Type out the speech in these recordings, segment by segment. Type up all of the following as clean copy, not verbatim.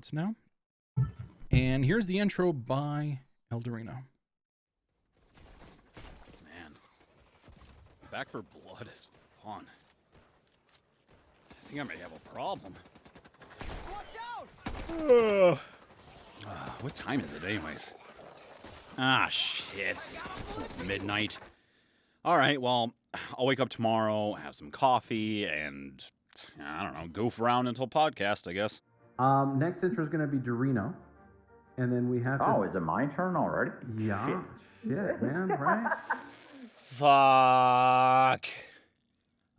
starts now. And here's the intro by Eldurrino. Man, Back for Blood is fun. I think I may have a problem. Watch out! What time is it anyways? Ah, shit. It's almost midnight. Alright, well, I'll wake up tomorrow, have some coffee, and, I don't know, goof around until podcast, I guess. Next intro is going to be Eldurrino. And then we have Oh, is it my turn already? Yeah. Shit, man, right? Fuck.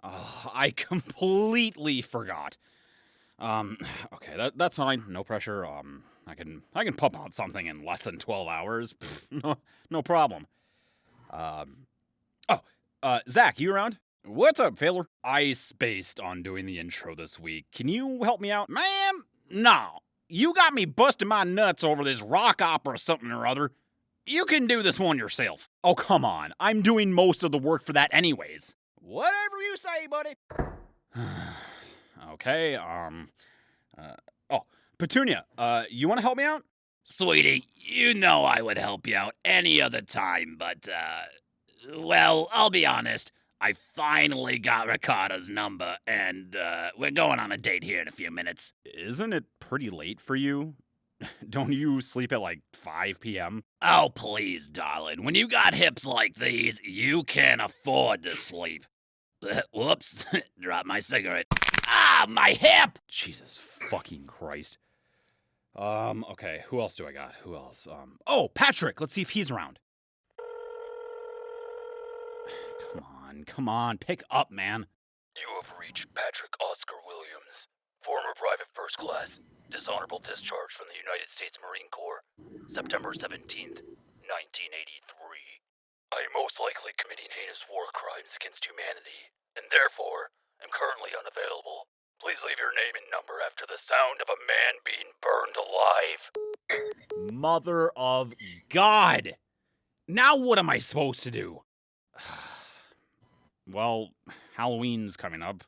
Oh, I completely forgot. Okay, that's fine. No pressure. I can pump out something in less than 12 hours. Pfft, no problem. Zach, you around? What's up, Failure? I spaced on doing the intro this week. Can you help me out? Man, no. You got me busting my nuts over this rock opera something or other. You can do this one yourself. Oh, come on. I'm doing most of the work for that anyways. Whatever you say, buddy. Okay, Petunia, you want to help me out? Sweetie, you know I would help you out any other time, but, well, I'll be honest. I finally got Ricardo's number, and, we're going on a date here in a few minutes. Isn't it pretty late for you? Don't you sleep at like 5 p.m.? Oh, please, darling. When you got hips like these, you can afford to sleep. Whoops, dropped my cigarette. Ah, my hip! Jesus fucking Christ. Okay, who else do I got? Who else? Oh, Patrick! Let's see if he's around. Come on, pick up, man. You have reached Patrick Oscar Williams, former private first class, dishonorable discharge from the United States Marine Corps, September 17th, 1983. I am most likely committing heinous war crimes against humanity, and therefore am currently unavailable. Please leave your name and number after the sound of a man being burned alive. Mother of God! Now what am I supposed to do? Well, Halloween's coming up.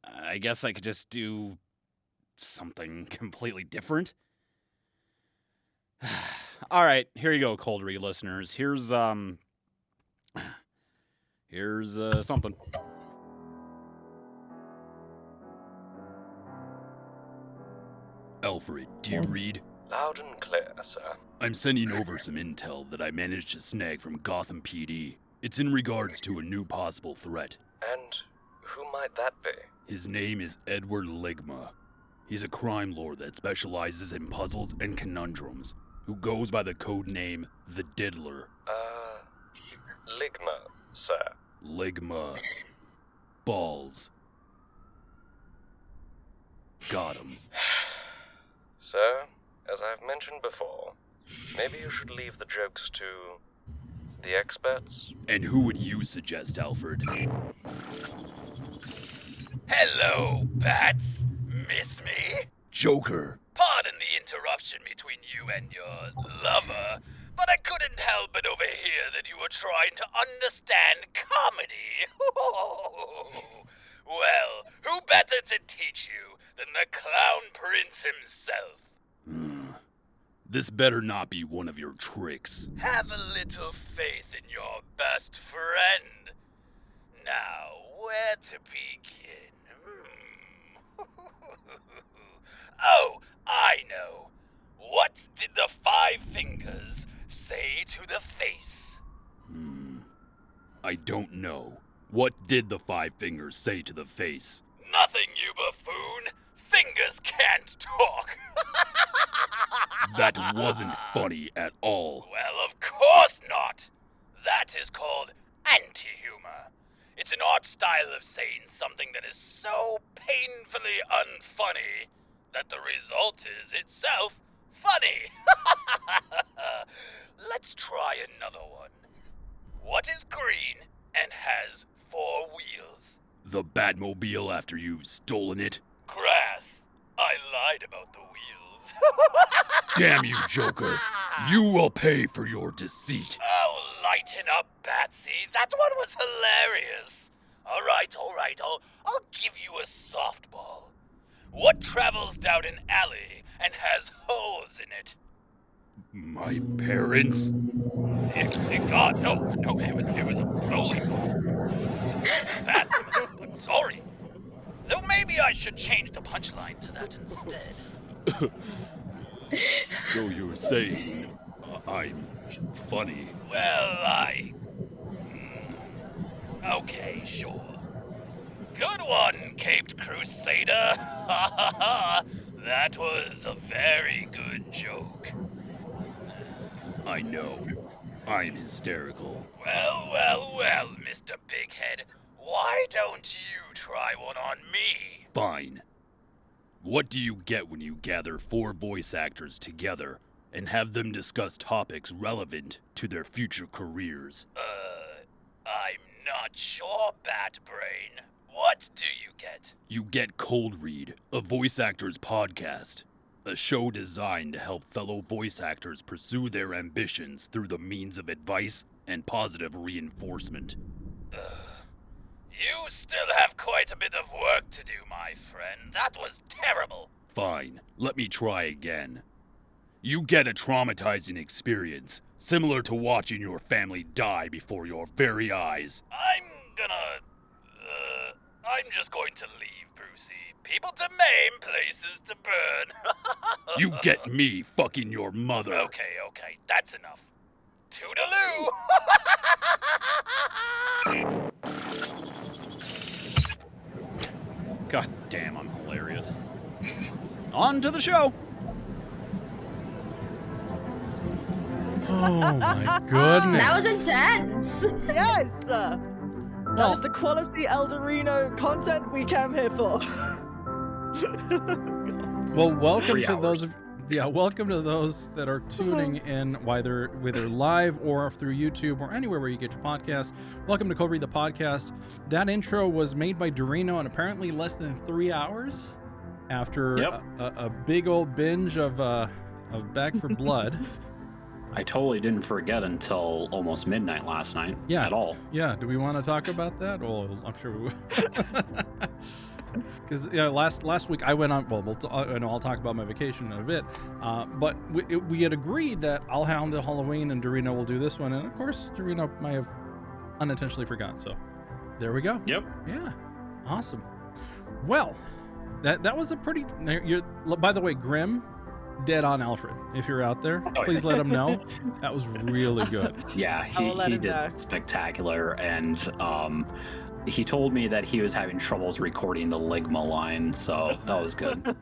I guess I could just do something completely different. Alright, here you go, Cold Read listeners. Here's something. Alfred, do you read? Loud and clear, sir. I'm sending over some intel that I managed to snag from Gotham PD. It's in regards to a new possible threat. And who might that be? His name is Edward Ligma. He's a crime lord that specializes in puzzles and conundrums, who goes by the code name The Diddler. Ligma, sir. Ligma. Balls. Got him. Sir, as I've mentioned before, maybe you should leave the jokes to the experts. And who would you suggest, Alfred? Hello, Bats. Miss me? Joker. Pardon the interruption between you and your lover, but I couldn't help but overhear that you were trying to understand comedy. Well, who better to teach you than the Clown Prince himself? This better not be one of your tricks. Have a little faith in your best friend. Now, where to begin? Oh, I know. What did the five fingers say to the face? I don't know. What did the five fingers say to the face? Nothing, you buffoon. Fingers can't talk. That wasn't funny at all. Well, of course not. That is called anti-humor. It's an art style of saying something that is so painfully unfunny that the result is itself funny. Let's try another one. What is green and has 4 wheels? The Batmobile after you've stolen it? Grass. I lied about the wheels. Damn you, Joker. You will pay for your deceit. Oh, lighten up, Batsy. That one was hilarious. All right. I'll give you a softball. What travels down an alley and has holes in it? My parents? God, no, it was a bowling ball. Bats, I'm sorry. Though maybe I should change the punchline to that instead. So you're saying I'm funny? Well, okay, sure. Good one, Caped Crusader. Ha ha ha. That was a very good joke. I know. I'm hysterical. Well, Mr. Bighead. Why don't you try one on me? Fine. What do you get when you gather 4 voice actors together and have them discuss topics relevant to their future careers? I'm not sure, Batbrain. What do you get? You get Cold Read, a voice actors podcast. A show designed to help fellow voice actors pursue their ambitions through the means of advice and positive reinforcement. You still have quite a bit of work to do, my friend. That was terrible. Fine, let me try again. You get a traumatizing experience, similar to watching your family die before your very eyes. I'm just going to leave, Brucey. People to maim, places to burn. You get me fucking your mother. Okay, that's enough. Toodaloo! God damn, I'm hilarious. On to the show. Oh my goodness. That was intense. Yes! That is the quality Eldurrino content we came here for. Well, welcome 3 to hours. welcome to those that are tuning in, whether live or through YouTube or anywhere where you get your podcast. Welcome to Read the Podcast. That intro was made by Eldurrino in apparently less than 3 hours after a big old binge of Back for Blood. I totally didn't forget until almost midnight last night. Yeah. At all. Yeah. Do we want to talk about that? Well, I'm sure we will. Because last week I went on. Well, I'll talk about my vacation in a bit. But we had agreed that I'll handle Halloween and Eldurrino will do this one, and of course Eldurrino might have unintentionally forgot. So there we go. Yep. Yeah. Awesome. Well, that was a pretty. By the way, Grim. Dead on Alfred. If you're out there, please let him know. That was really good. Yeah, he did spectacular, and he told me that he was having troubles recording the Ligma line, so that was good.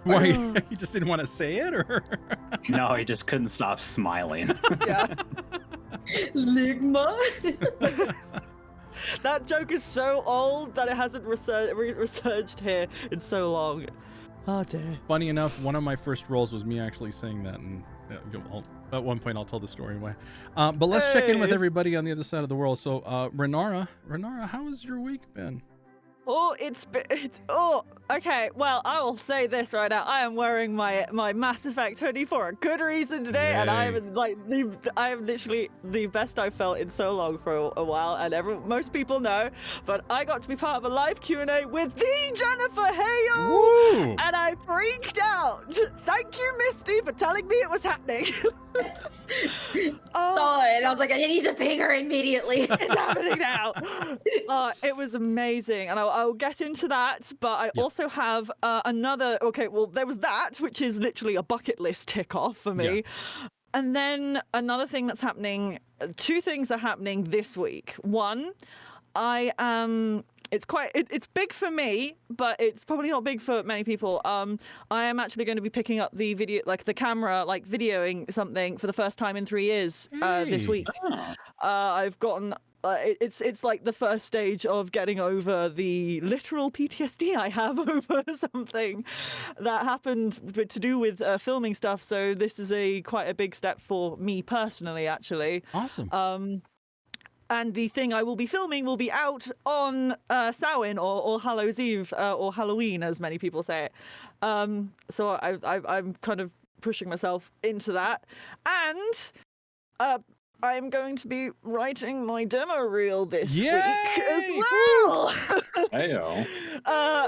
Why? You just didn't want to say it, or? No, he just couldn't stop smiling. Yeah. Ligma. That joke is so old that it hasn't resurged here in so long. Oh dear. Funny enough, one of my first roles was me actually saying that, and at one point I'll tell the story why. But let's check in with everybody on the other side of the world. So, Renara, how has your week been? Oh, okay. Well, I will say this right now. I am wearing my Mass Effect hoodie for a good reason today, and I am literally the best I've felt in so long for a while, and most people know. But I got to be part of a live Q&A with the Jennifer Hale, Woo! and I freaked out. Thank you, Misty, for telling me it was happening. Saw it, and I was like, I need to ping her immediately. It's happening now. It was amazing, and I'll get into that, but I also have another. Okay, well, there was that, which is literally a bucket list tick off for me. Yeah. And then another thing that's happening, 2 things are happening this week. One, it's big for me, but it's probably not big for many people. I am actually going to be picking up the video, like the camera, like videoing something for the first time in 3 years this week. I've gotten. It's like the first stage of getting over the literal PTSD I have over something that happened to do with filming stuff. So this is quite a big step for me personally, actually. Awesome. And the thing I will be filming will be out on Samhain or Hallows Eve or Halloween, as many people say it. So I'm kind of pushing myself into that, and I'm going to be writing my demo reel this week as well. Heyo.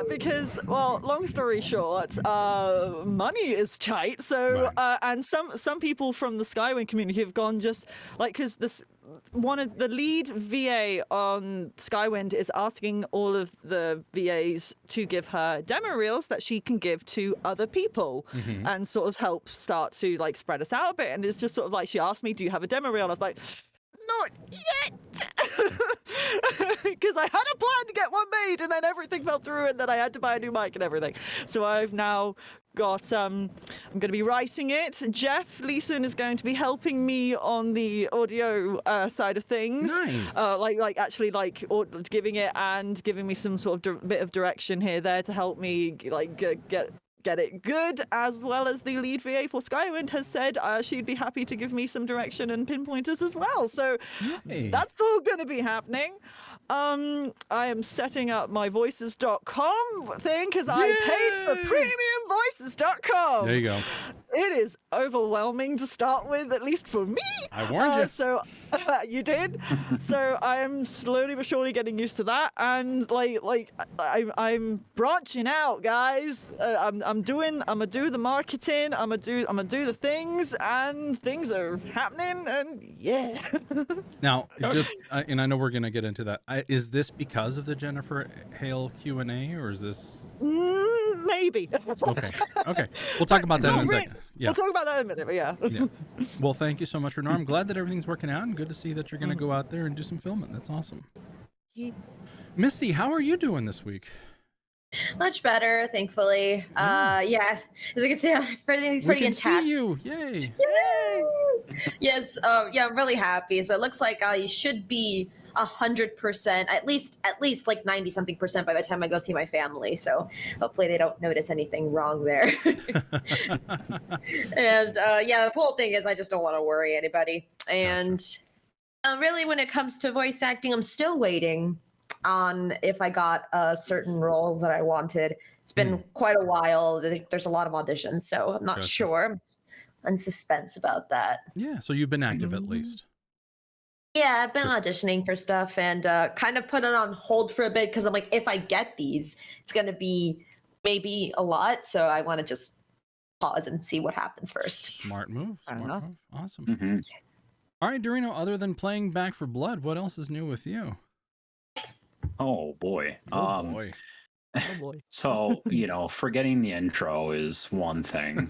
Because, well, long story short, money is tight. So, Right. and some people from the Skywind community have gone just like, because this one of the lead VA on Skywind is asking all of the VAs to give her demo reels that she can give to other people Mhm. and sort of help start to like spread us out a bit. And it's just sort of like she asked me, "Do you have a demo reel?" And I was like, "Not yet," because I had a plan to get one made, and then everything fell through, and then I had to buy a new mic and everything. So I've now got I'm going to be writing it. Jeff Leeson is going to be helping me on the audio side of things. Nice. Like actually like giving it and giving me some sort of bit of direction here there to help me like get it good, as well as the lead VA for Skywind has said she'd be happy to give me some direction and pinpointers as well. So Yay. that's all going to be happening. I am setting up my voices.com thing because I paid for premiumvoices.com. There you go. It is overwhelming to start with, at least for me. I warned you. So you did. So I am slowly but surely getting used to that, and I'm branching out, guys. I'm gonna do the marketing. I'm gonna do the things, and things are happening, and yeah. Now, just and I know we're gonna get into that. Is this because of the Jennifer Hale Q&A, or is this? Maybe. Okay. We'll talk about that in a second. Yeah. We'll talk about that in a minute, but yeah. Yeah. Well, thank you so much, Renara. I'm glad that everything's working out, and good to see that you're going to go out there and do some filming. That's awesome. Misty, how are you doing this week? Much better, thankfully. Yeah, as you can see, everything's pretty we can intact. See you. Yay. Yay! Yes. Yeah, I'm really happy. So it looks like I should be 100%, at least like 90-something% by the time I go see my family. So hopefully they don't notice anything wrong there. And yeah, the whole thing is I just don't want to worry anybody. And really, when it comes to voice acting, I'm still waiting on if I got certain roles that I wanted. It's been quite a while. There's a lot of auditions, so I'm not sure. I'm in suspense about that. Yeah, so you've been active at least. Yeah, I've been auditioning for stuff and kind of put it on hold for a bit because I'm like, if I get these, it's going to be maybe a lot. So I want to just pause and see what happens first. Smart move. Smart move. Awesome. Yes. All right, Eldurrino, other than playing Back for Blood, what else is new with you? Oh boy. Oh boy. Oh boy. So, forgetting the intro is one thing.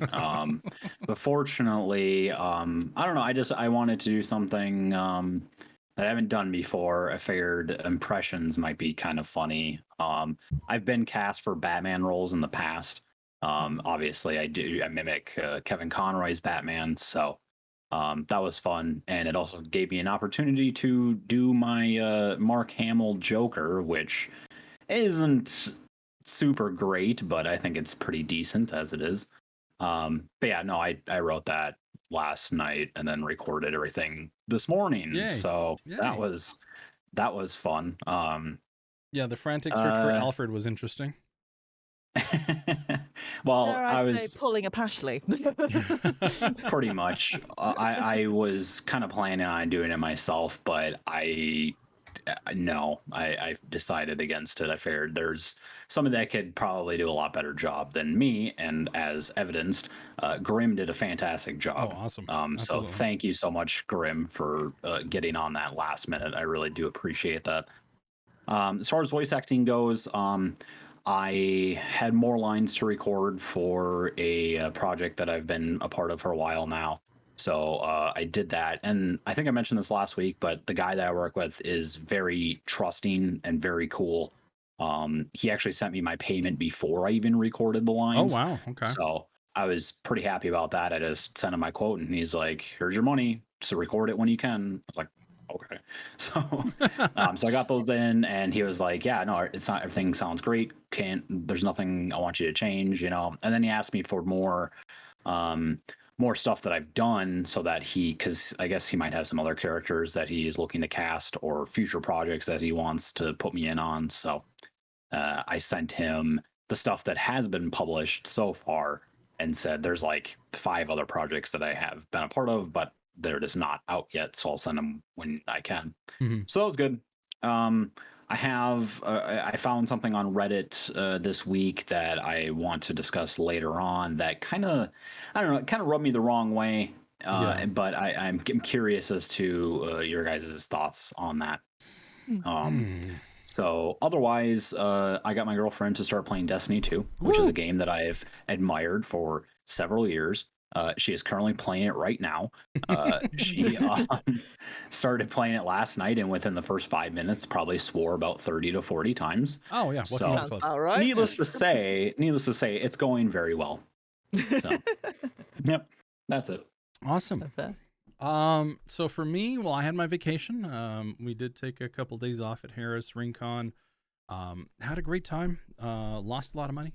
But fortunately, I don't know, I wanted to do something that I haven't done before. I figured impressions might be kind of funny. I've been cast for Batman roles in the past. Obviously I mimic Kevin Conroy's Batman, so that was fun, and it also gave me an opportunity to do my Mark Hamill Joker, which isn't super great, but I think it's pretty decent as it is. But yeah, no, I wrote that last night and then recorded everything this morning. Yay. So Yay. that was fun. Yeah, the frantic search for Alfred was interesting. Well, I was pulling a Pashley. pretty much. I was kind of planning on doing it myself, but I decided against it. I figured there's somebody that could probably do a lot better job than me, and as evidenced, Grim did a fantastic job. Oh, awesome. So thank you so much, Grim, for getting on that last minute. I really do appreciate that. As far as voice acting goes, I had more lines to record for a project that I've been a part of for a while now. So I did that, and I think I mentioned this last week, but the guy that I work with is very trusting and very cool. He actually sent me my payment before I even recorded the lines. Oh, wow. Okay. So I was pretty happy about that. I just sent him my quote, and he's like, "Here's your money. So record it when you can." I was like, okay. So so I got those in, and he was like, "Yeah, no, it's not, everything sounds great. There's nothing I want you to change, And then he asked me for more stuff that I've done, so that because I guess he might have some other characters that he is looking to cast or future projects that he wants to put me in on. So I sent him the stuff that has been published so far and said there's like 5 other projects that I have been a part of, but they're just not out yet. So I'll send them when I can. Mm-hmm. So that was good. I found something on Reddit this week that I want to discuss later on that kind of, I don't know, it kind of rubbed me the wrong way. But I'm curious as to your guys' thoughts on that. So otherwise, I got my girlfriend to start playing Destiny 2, which is a game that I've admired for several years. She is currently playing it right now. She started playing it last night, and within the first 5 minutes, probably swore about 30 to 40 times. Oh yeah, so all right. Needless to say, it's going very well. So, yep, that's it. Awesome. So for me, well, I had my vacation. We did take a couple days off at Harris Rincon. Had a great time. Lost a lot of money.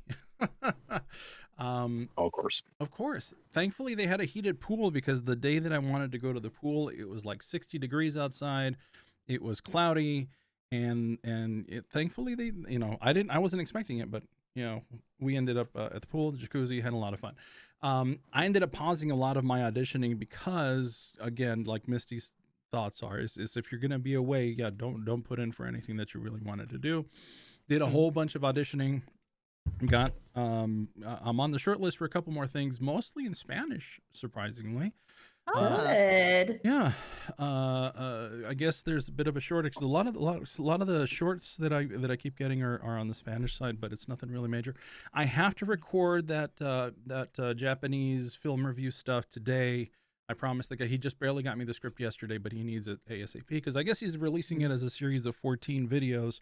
Of course. Thankfully, they had a heated pool because the day that I wanted to go to the pool, it was like 60 degrees outside. It was cloudy, and thankfully they, I wasn't expecting it, but we ended up at the pool, the jacuzzi, had a lot of fun. I ended up pausing a lot of my auditioning because, again, like Misty's thoughts are, is if you're gonna be away, don't put in for anything that you really wanted to do. Did a whole bunch of auditioning. Got I'm on the short list for a couple more things, mostly in Spanish, surprisingly. Good. Yeah. I guess there's a bit of a shortage. A lot of the shorts that I keep getting are on the Spanish side, but it's nothing really major. I have to record that Japanese film review stuff today. I promised the guy. He just barely got me the script yesterday, but he needs it ASAP because I guess he's releasing it as a series of 14 videos.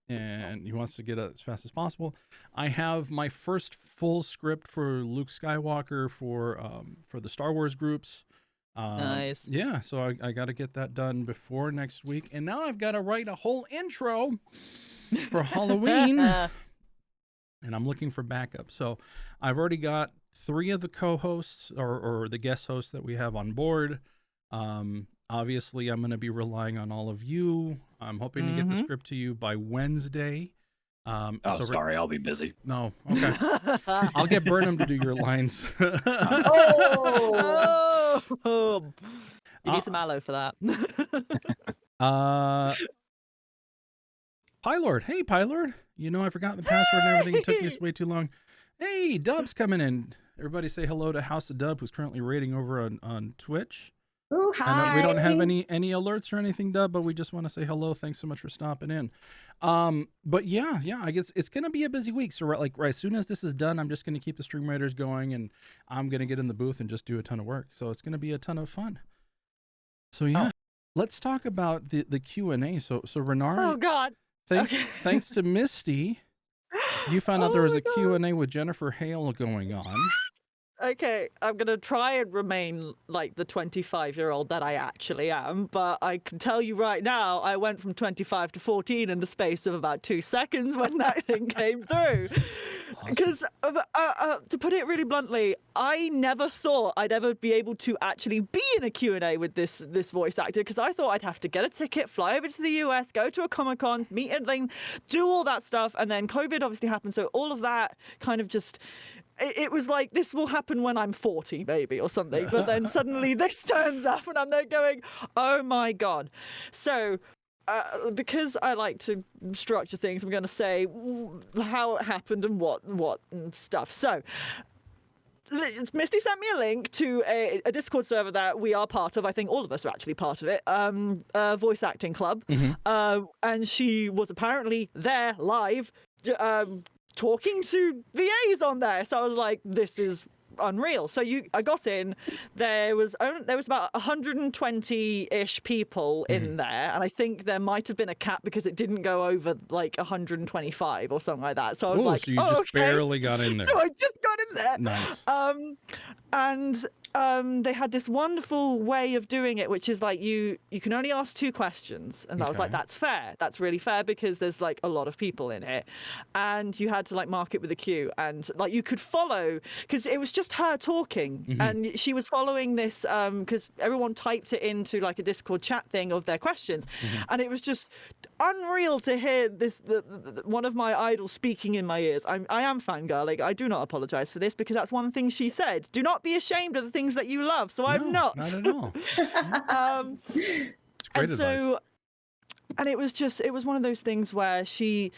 And he wants to get it as fast as possible. I have my first full script for Luke Skywalker for the Star Wars groups. Nice. Yeah, so I got to get that done before next week. And now I've got to write a whole intro for Halloween. And I'm looking for backup. So I've already got 3 of the co-hosts or the guest hosts that we have on board. Obviously, I'm going to be relying on all of you. I'm hoping to get the script to you by Wednesday. Sorry, I'll be busy. No, okay. I'll get Burnham to do your lines. You need some aloe for that. Pylord. Hey, Pylord. I forgot the password and everything. It took you way too long. Hey, Dub's coming in. Everybody say hello to House of Dub, who's currently raiding over on Twitch. Ooh, hi. I know we don't have any alerts or anything, Dub, but we just want to say hello. Thanks so much for stopping in. But yeah, I guess it's gonna be a busy week. So right as soon as this is done, I'm just gonna keep the stream raiders going, and I'm gonna get in the booth and just do a ton of work. So it's gonna be a ton of fun. So yeah, let's talk about the Q&A. So Renara. Oh God. Thanks to Misty, you found out there was a Q&A with Jennifer Hale going on. Okay, I'm going to try and remain like the 25-year-old that I actually am, but I can tell you right now, I went from 25 to 14 in the space of about 2 seconds when that thing came through. Because, to put it really bluntly, I never thought I'd ever be able to actually be in a Q&A with this voice actor, because I thought I'd have to get a ticket, fly over to the US, go to a Comic-Con, meet a thing, do all that stuff, and then COVID obviously happened, so all of that kind of just... It was like, this will happen when I'm 40, maybe, or something. But then suddenly this turns up and I'm there going, oh my God. So, because I like to structure things, I'm going to say how it happened and what and stuff. So, Misty sent me a link to a Discord server that we are part of. I think all of us are actually part of it. Voice Acting Club. And she was apparently there live, talking to VAs on there. So I was like, this is unreal. So I got in. There was about 120-ish people in there, and I think there might have been a cap because it didn't go over like 125 or something like that. So I was like, so you just barely got in there. So I just got in there. Nice. And they had this wonderful way of doing it, which is like you can only ask 2 questions, and I was like, that's fair. That's really fair because there's like a lot of people in it, and you had to like mark it with a Q, and like you could follow because it was just her talking, and she was following this because everyone typed it into like a Discord chat thing of their questions, and it was just unreal to hear this one of my idols speaking in my ears. I am fangirling. I do not apologize for this because that's one thing she said. Do not be ashamed of the things that you love. So I'm not. Not at all. It's great advice. So it was one of those things where she's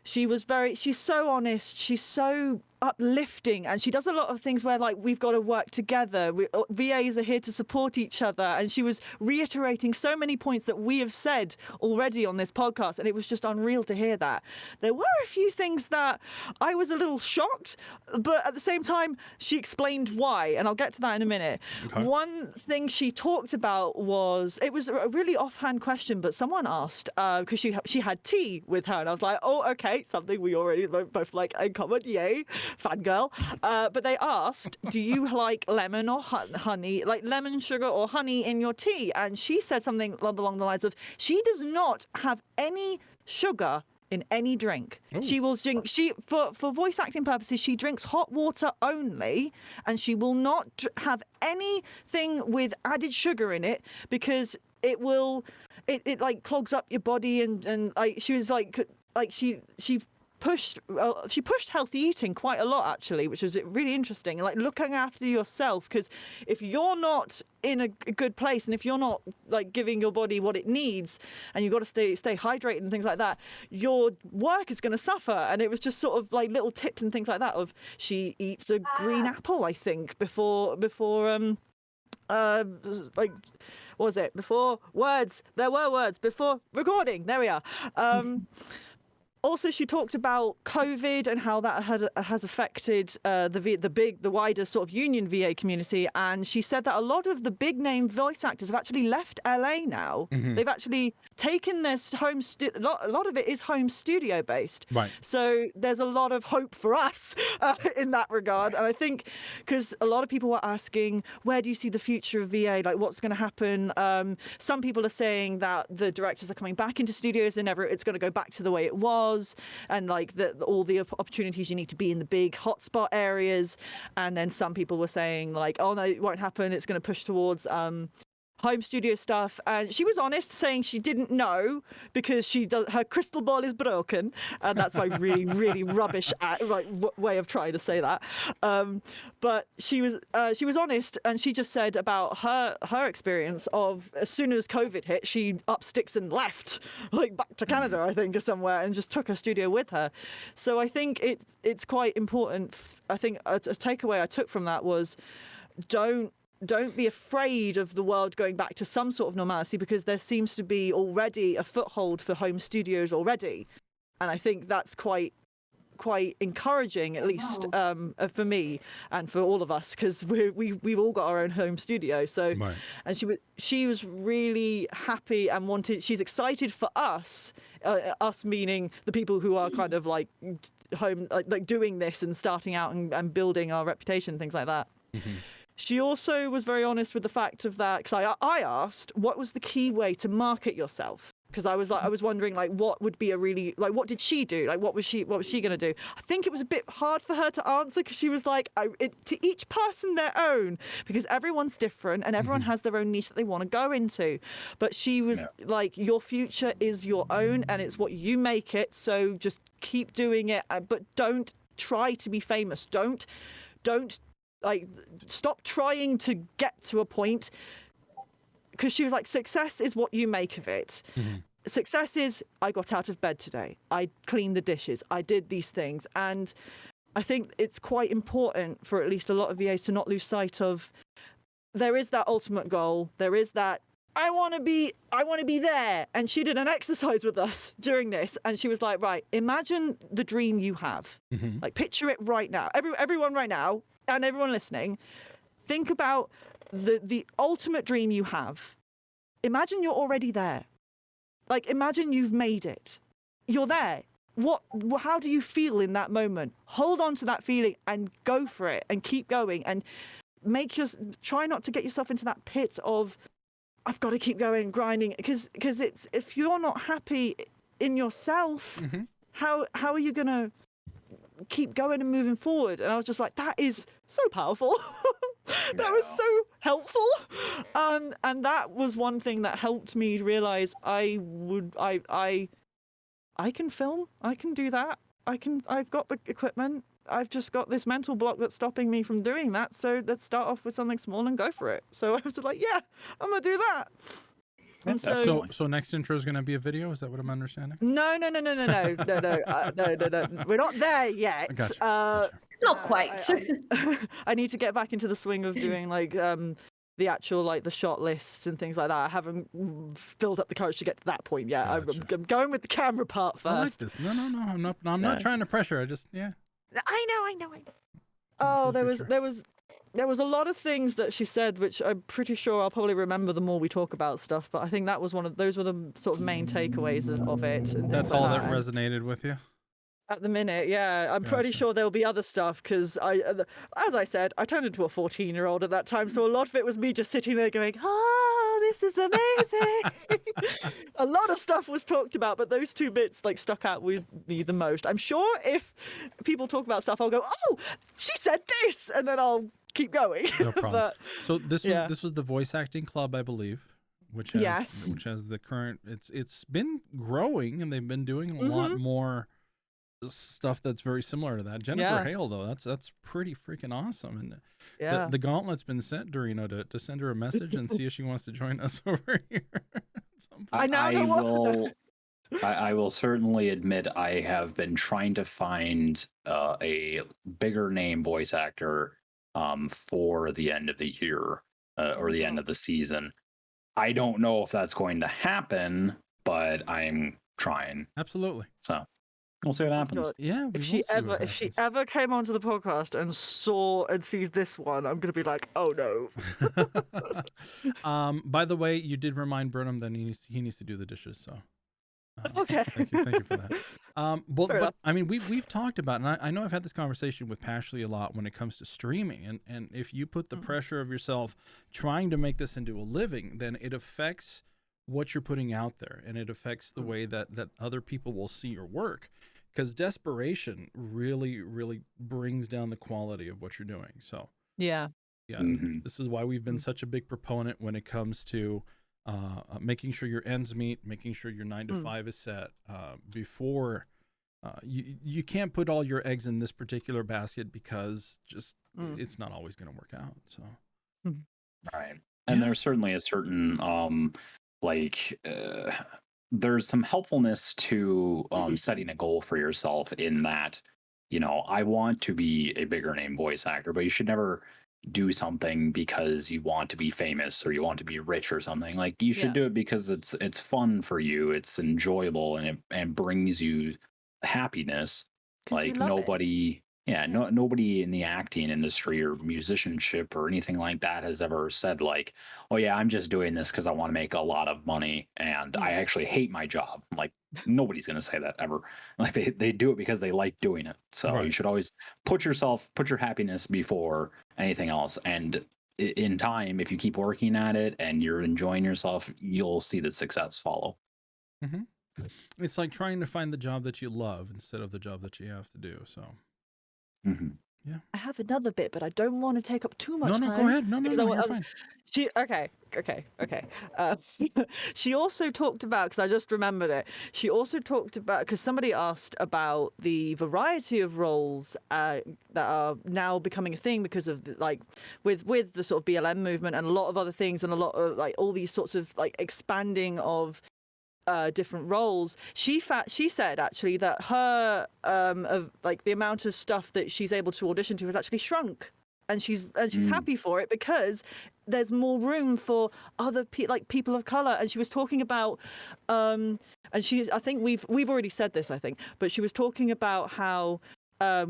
so honest, she's so uplifting, and she does a lot of things where like we've got to work together. VAs are here to support each other, and she was reiterating so many points that we have said already on this podcast, and it was just unreal to hear that. There were a few things that I was a little shocked, but at the same time she explained why, and I'll get to that in a minute. Okay. One thing she talked about was, it was a really offhand question, but someone asked because she had tea with her, and I was like, oh, okay, something we already both like in common, yay, fangirl. But they asked, do you like lemon or honey, like lemon, sugar or honey in your tea? And she said something along the lines of, she does not have any sugar in any drink. Ooh. She will drink, for voice acting purposes, she drinks hot water only, and she will not have anything with added sugar in it, because it like clogs up your body, and like she was like she pushed healthy eating quite a lot, actually, which was really interesting. Like looking after yourself, because if you're not in a good place, and if you're not like giving your body what it needs, and you've got to stay hydrated and things like that, your work is going to suffer. And it was just sort of like little tips and things like that of, she eats a green apple, I think, before like, what was it? Before words, there were words before recording. There we are. Also, she talked about COVID and how that has affected the wider sort of union VA community, and she said that a lot of the big name voice actors have actually left LA now. Mm-hmm. They've actually taken this home. A lot of it is home studio based. Right. So there's a lot of hope for us in that regard, and I think because a lot of people were asking, where do you see the future of VA? Like, what's going to happen? Some people are saying that the directors are coming back into studios and it's going to go back to the way it was. And like all the opportunities you need to be in the big hotspot areas. And then some people were saying like, oh no, it won't happen, it's going to push towards home studio stuff. And she was honest, saying she didn't know because her crystal ball is broken, and that's my really really rubbish way of trying to say that. But she was honest, and she just said about her experience of, as soon as COVID hit, she up sticks and left, like back to Canada, I think, or somewhere, and just took her studio with her. So I think it's quite important. I think a takeaway I took from that was, don't be afraid of the world going back to some sort of normality, because there seems to be already a foothold for home studios already. And I think that's quite encouraging, at least for me and for all of us, because we've all got our own home studio. So, right. And she was really happy and she's excited for us, us meaning the people who are kind of like home, like doing this and starting out and building our reputation, things like that. Mm-hmm. She also was very honest with the fact of that, because I asked what was the key way to market yourself, because I was wondering like what would be a really, like, what did she do, like what was she going to do. I think it was a bit hard for her to answer, because she was like, to each person their own, because everyone's different and everyone has their own niche that they want to go into. But she was like, your future is your own and it's what you make it, so just keep doing it, but don't try to be famous. Don't like, stop trying to get to a point, because she was like, success is what you make of it. Mm-hmm. Success is, I got out of bed today, I cleaned the dishes, I did these things. And I think it's quite important for at least a lot of VAs to not lose sight of, there is that ultimate goal, there is that, I want to be there. And she did an exercise with us during this, and she was like, right, imagine the dream you have. Mm-hmm. Like, picture it right now. Everyone right now, and everyone listening, think about the ultimate dream you have. Imagine you're already there. Like, imagine you've made it. You're there. How do you feel in that moment? Hold on to that feeling and go for it and keep going, and try not to get yourself into that pit of, I've got to keep going, grinding, because it's, if you're not happy in yourself, mm-hmm. how are you going to keep going and moving forward? And I was just like, that is so powerful. That was so helpful. And that was one thing that helped me realize I can film, I can do that. I've got the equipment. I've just got this mental block that's stopping me from doing that. So let's start off with something small and go for it. So I was just like, yeah, I'm gonna do that. And so, definitely. next intro is going to be a video. Is that what I'm understanding? no. We're not there yet. Gotcha. Not quite. I need to get back into the swing of doing like the actual like the shot lists and things like that. I haven't filled up the courage to get to that point yet. Gotcha. I'm going with the camera part first. I like this. No. I'm not trying to pressure. I just I know. Oh, there was a lot of things that she said, which I'm pretty sure I'll probably remember the more we talk about stuff. But I think that was those were the sort of main takeaways of it. And That's things all like that resonated with you. At the minute, yeah. I'm pretty Gotcha. sure there'll be other stuff because as I said, I turned into a 14-year-old at that time. So a lot of it was me just sitting there going, oh, this is amazing. A lot of stuff was talked about, but those two bits like stuck out with me the most. I'm sure if people talk about stuff, I'll go, oh, she said this, and then I'll keep going. No problem. But So this was the voice acting club, I believe, which has the current. It's been growing, and they've been doing a lot more stuff that's very similar to that. Jennifer Hale, though, that's pretty freaking awesome. And the gauntlet's been sent, Eldurrino, to send her a message and see if she wants to join us over here. I will certainly admit I have been trying to find a bigger name voice actor for the end of the year or the end of the season. I don't know if that's going to happen, but I'm trying. Absolutely. So we'll see what happens. God. Yeah. If she ever came onto the podcast and sees this one, I'm gonna be like, oh no. By the way, you did remind Burnham that he needs to do the dishes. So. Okay. Thank you for that. But I mean, we've talked about, and I know I've had this conversation with Pashley a lot when it comes to streaming, and if you put the pressure of yourself trying to make this into a living, then it affects what you're putting out there, and it affects the way that other people will see your work, because desperation really brings down the quality of what you're doing. So yeah, this is why we've been such a big proponent when it comes to making sure your ends meet, making sure your 9 to 5 is set before you can't put all your eggs in this particular basket, because just it's not always going to work out. So right. And there's certainly a certain there's some helpfulness to setting a goal for yourself, in that, I want to be a bigger name voice actor, but you should never do something because you want to be famous or you want to be rich or something. Like, you should do it because it's fun for you, it's enjoyable, and it brings you happiness. Like, nobody nobody in the acting industry or musicianship or anything like that has ever said like, oh yeah, I'm just doing this because I want to make a lot of money and I actually hate my job. Like, nobody's going to say that ever. Like, they do it because they like doing it. So you should always put your happiness before anything else. And in time, if you keep working at it and you're enjoying yourself, you'll see the success follow. It's like trying to find the job that you love instead of the job that you have to do. So yeah, I have another bit, but I don't want to take up too much time. No, go ahead. No, you're fine. Okay. She also talked about, because I just remembered it, she also talked about, because somebody asked about the variety of roles that are now becoming a thing because of with the sort of BLM movement and a lot of other things, and a lot of like all these sorts of like expanding of different roles. She said actually that her of like the amount of stuff that she's able to audition to has actually shrunk, and she's happy for it because there's more room for other people of color. And she was talking about I think we've already said this, I think, but she was talking about how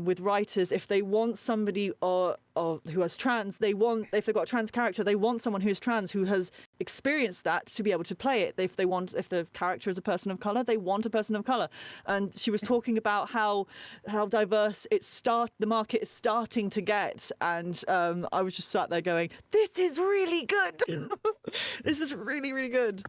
with writers, if they want somebody or who has trans, if they've got a trans character, they want someone who's trans who has experienced that to be able to play it. If the character is a person of color, they want a person of color. And she was talking about how diverse the market is starting to get. And I was just sat there going, this is really good. This is really, really good.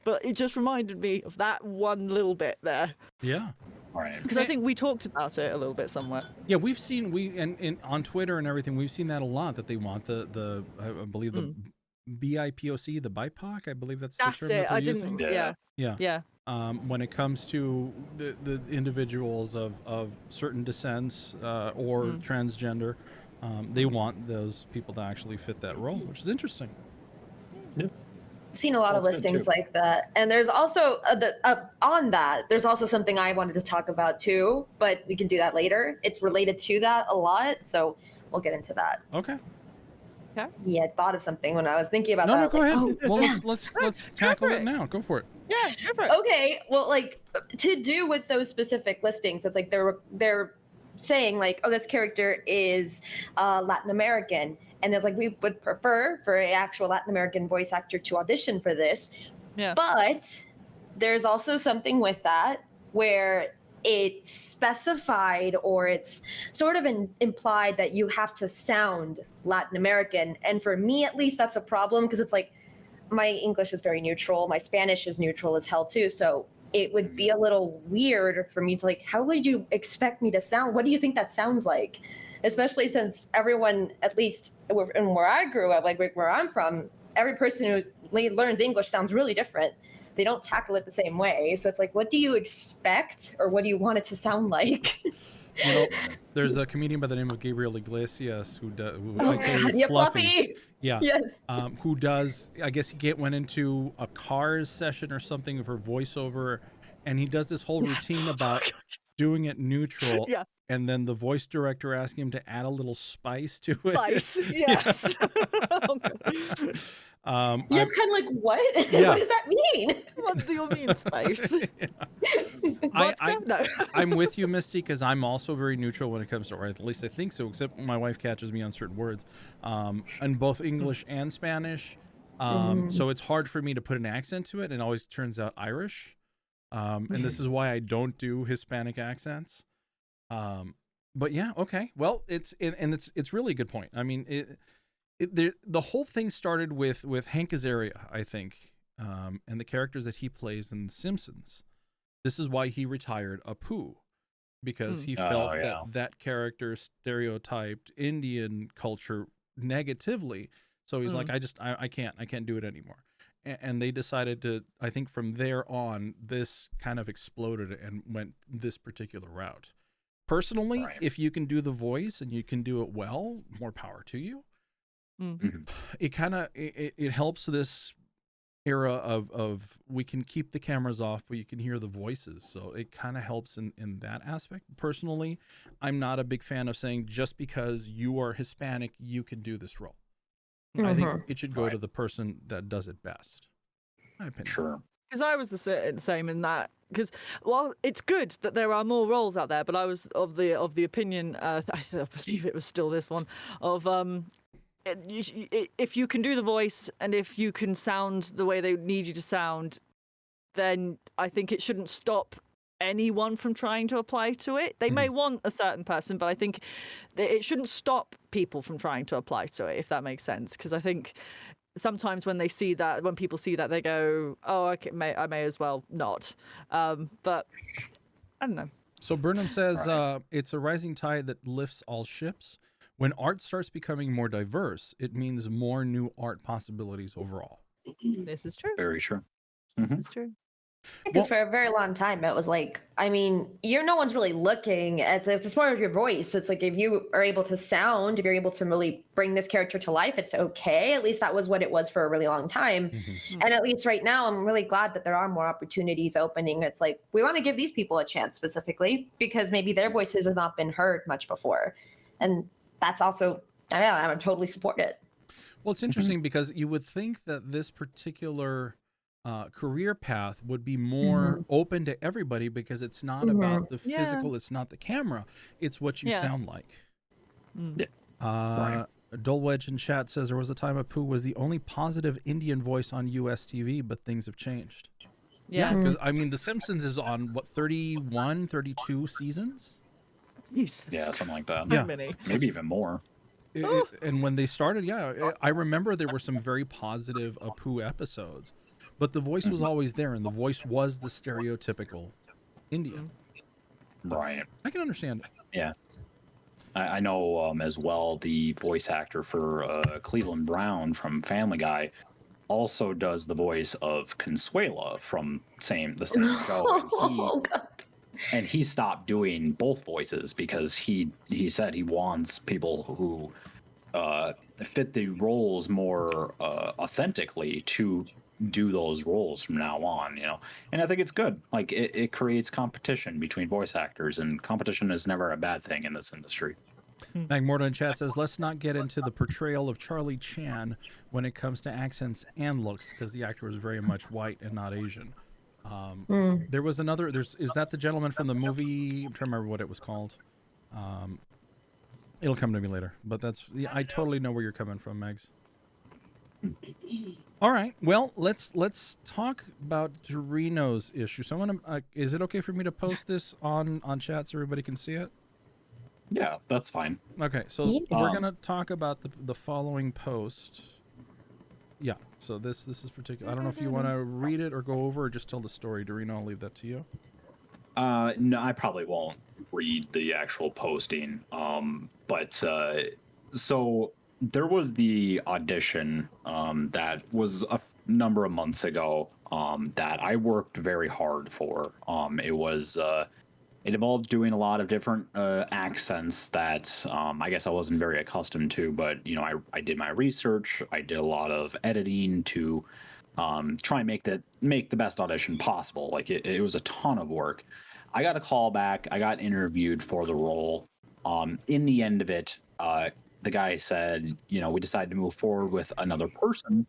But it just reminded me of that one little bit there. Yeah. Right. Because I think we talked about it a little bit somewhere. Yeah, we've seen on Twitter and everything, we've seen that a lot, that they want the I believe the BIPOC, the BIPOC, I believe that's the term that they're using. Yeah. When it comes to the individuals of certain descents or transgender, they want those people to actually fit that role, which is interesting. Yeah. seen a lot of That's good, listings too. like that, and there's also on that. There's also something I wanted to talk about too, but we can do that later. It's related to that a lot, so we'll get into that. Okay. He had thought of something when I was thinking about No, that. I no, was go like, ahead. oh, Well, yeah. let's tackle for it it. now. Go for it. Yeah, go for it. Okay, well, like to do with those specific listings, it's like they're saying like, oh, this character is Latin American, and it's like we would prefer for an actual Latin American voice actor to audition for this. Yeah. But there's also something with that where it's specified or it's sort of implied that you have to sound Latin American, and for me at least, that's a problem because it's like my English is very neutral, my Spanish is neutral as hell too, so it would be a little weird for me to like, how would you expect me to sound? What do you think that sounds like? Especially since everyone, at least where I grew up, like where I'm from, every person who learns English sounds really different. They don't tackle it the same way. So it's like, what do you expect or what do you want it to sound like? You know, there's a comedian by the name of Gabriel Iglesias who does. Yeah, Fluffy. Yeah. Yes. Who does? I guess he went into a Cars session or something for voiceover, and he does this whole routine about doing it neutral. Yeah. And then the voice director asking him to add a little spice to it. Spice, yes. Yeah, it's kind of like, what? Yeah. What does that mean? What do you mean, spice? No. I'm with you, Misty, because I'm also very neutral when it comes to, or at least I think so, except when my wife catches me on certain words, in both English and Spanish. So it's hard for me to put an accent to it, and it always turns out Irish. And this is why I don't do Hispanic accents. But yeah, okay. Well, it's really a good point. I mean, the whole thing started with Hank Azaria, I think, and the characters that he plays in The Simpsons. This is why he retired Apu, because he felt that character stereotyped Indian culture negatively. So he's like, I can't do it anymore. And they decided to, I think from there on, this kind of exploded and went this particular route. Personally, if you can do the voice and you can do it well, more power to you. It kind of it helps this era of we can keep the cameras off, but you can hear the voices. So it kind of helps in that aspect. Personally, I'm not a big fan of saying just because you are Hispanic, you can do this role. I think it should go to the person that does it best. My opinion. Sure. Because I was the same in that. Because, well, it's good that there are more roles out there, but I was of the opinion, I believe it was still this one, of if you can do the voice and if you can sound the way they need you to sound, then I think it shouldn't stop anyone from trying to apply to it. They may want a certain person, but I think it shouldn't stop people from trying to apply to it, if that makes sense. Because I think sometimes when people see that, they go, "Oh, okay, I may as well not." But I don't know. So Burnham says it's a rising tide that lifts all ships. When art starts becoming more diverse, it means more new art possibilities overall. This is true. Very true. This is true. Because for a very long time, it was like, I mean, no one's really looking at it's more of your voice. It's like if you are able to sound, if you're able to really bring this character to life, it's okay. At least that was what it was for a really long time. And at least right now, I'm really glad that there are more opportunities opening. It's like, we want to give these people a chance specifically because maybe their voices have not been heard much before. And that's also, I would totally support it. Well, it's interesting because you would think that this particular career path would be more open to everybody because it's not about the physical, it's not the camera, it's what you sound like. Dulwedge in chat says there was a time Apu was the only positive Indian voice on US TV, but things have changed. Yeah, because I mean, The Simpsons is on what, 31, 32 seasons? Jesus. Yeah, something like that. Yeah. Maybe even more. And when they started, I remember there were some very positive Apu episodes, but the voice was always there, and the voice was the stereotypical Indian. Right. I can understand it. Yeah. I know as well the voice actor for Cleveland Brown from Family Guy also does the voice of Consuela from the same show. And he stopped doing both voices because he said he wants people who fit the roles more authentically to do those roles from now on, and I think it's good. Like it creates competition between voice actors, and competition is never a bad thing in this industry. Magmorta in chat says, let's not get into the portrayal of Charlie Chan when it comes to accents and looks, because the actor was very much white and not Asian. There was another, is that the gentleman from the movie? I'm trying to remember what it was called. It'll come to me later, but I totally know where you're coming from, Megs. All right, well, let's talk about Dorino's issue. So I'm gonna, is it okay for me to post this on chat so everybody can see it? Yeah, that's fine. Okay, so we're gonna talk about the following post. Yeah, so this is particular. I don't know if you want to read it or go over or just tell the story. Dorino, I'll leave that to you. No, I probably won't read the actual posting. But so there was the audition that was a number of months ago that I worked very hard for. It involved doing a lot of different accents that I guess I wasn't very accustomed to, but I did my research. I did a lot of editing to try and make the best audition possible. Like it was a ton of work. I got a call back. I got interviewed for the role. In the end of it, the guy said, we decided to move forward with another person.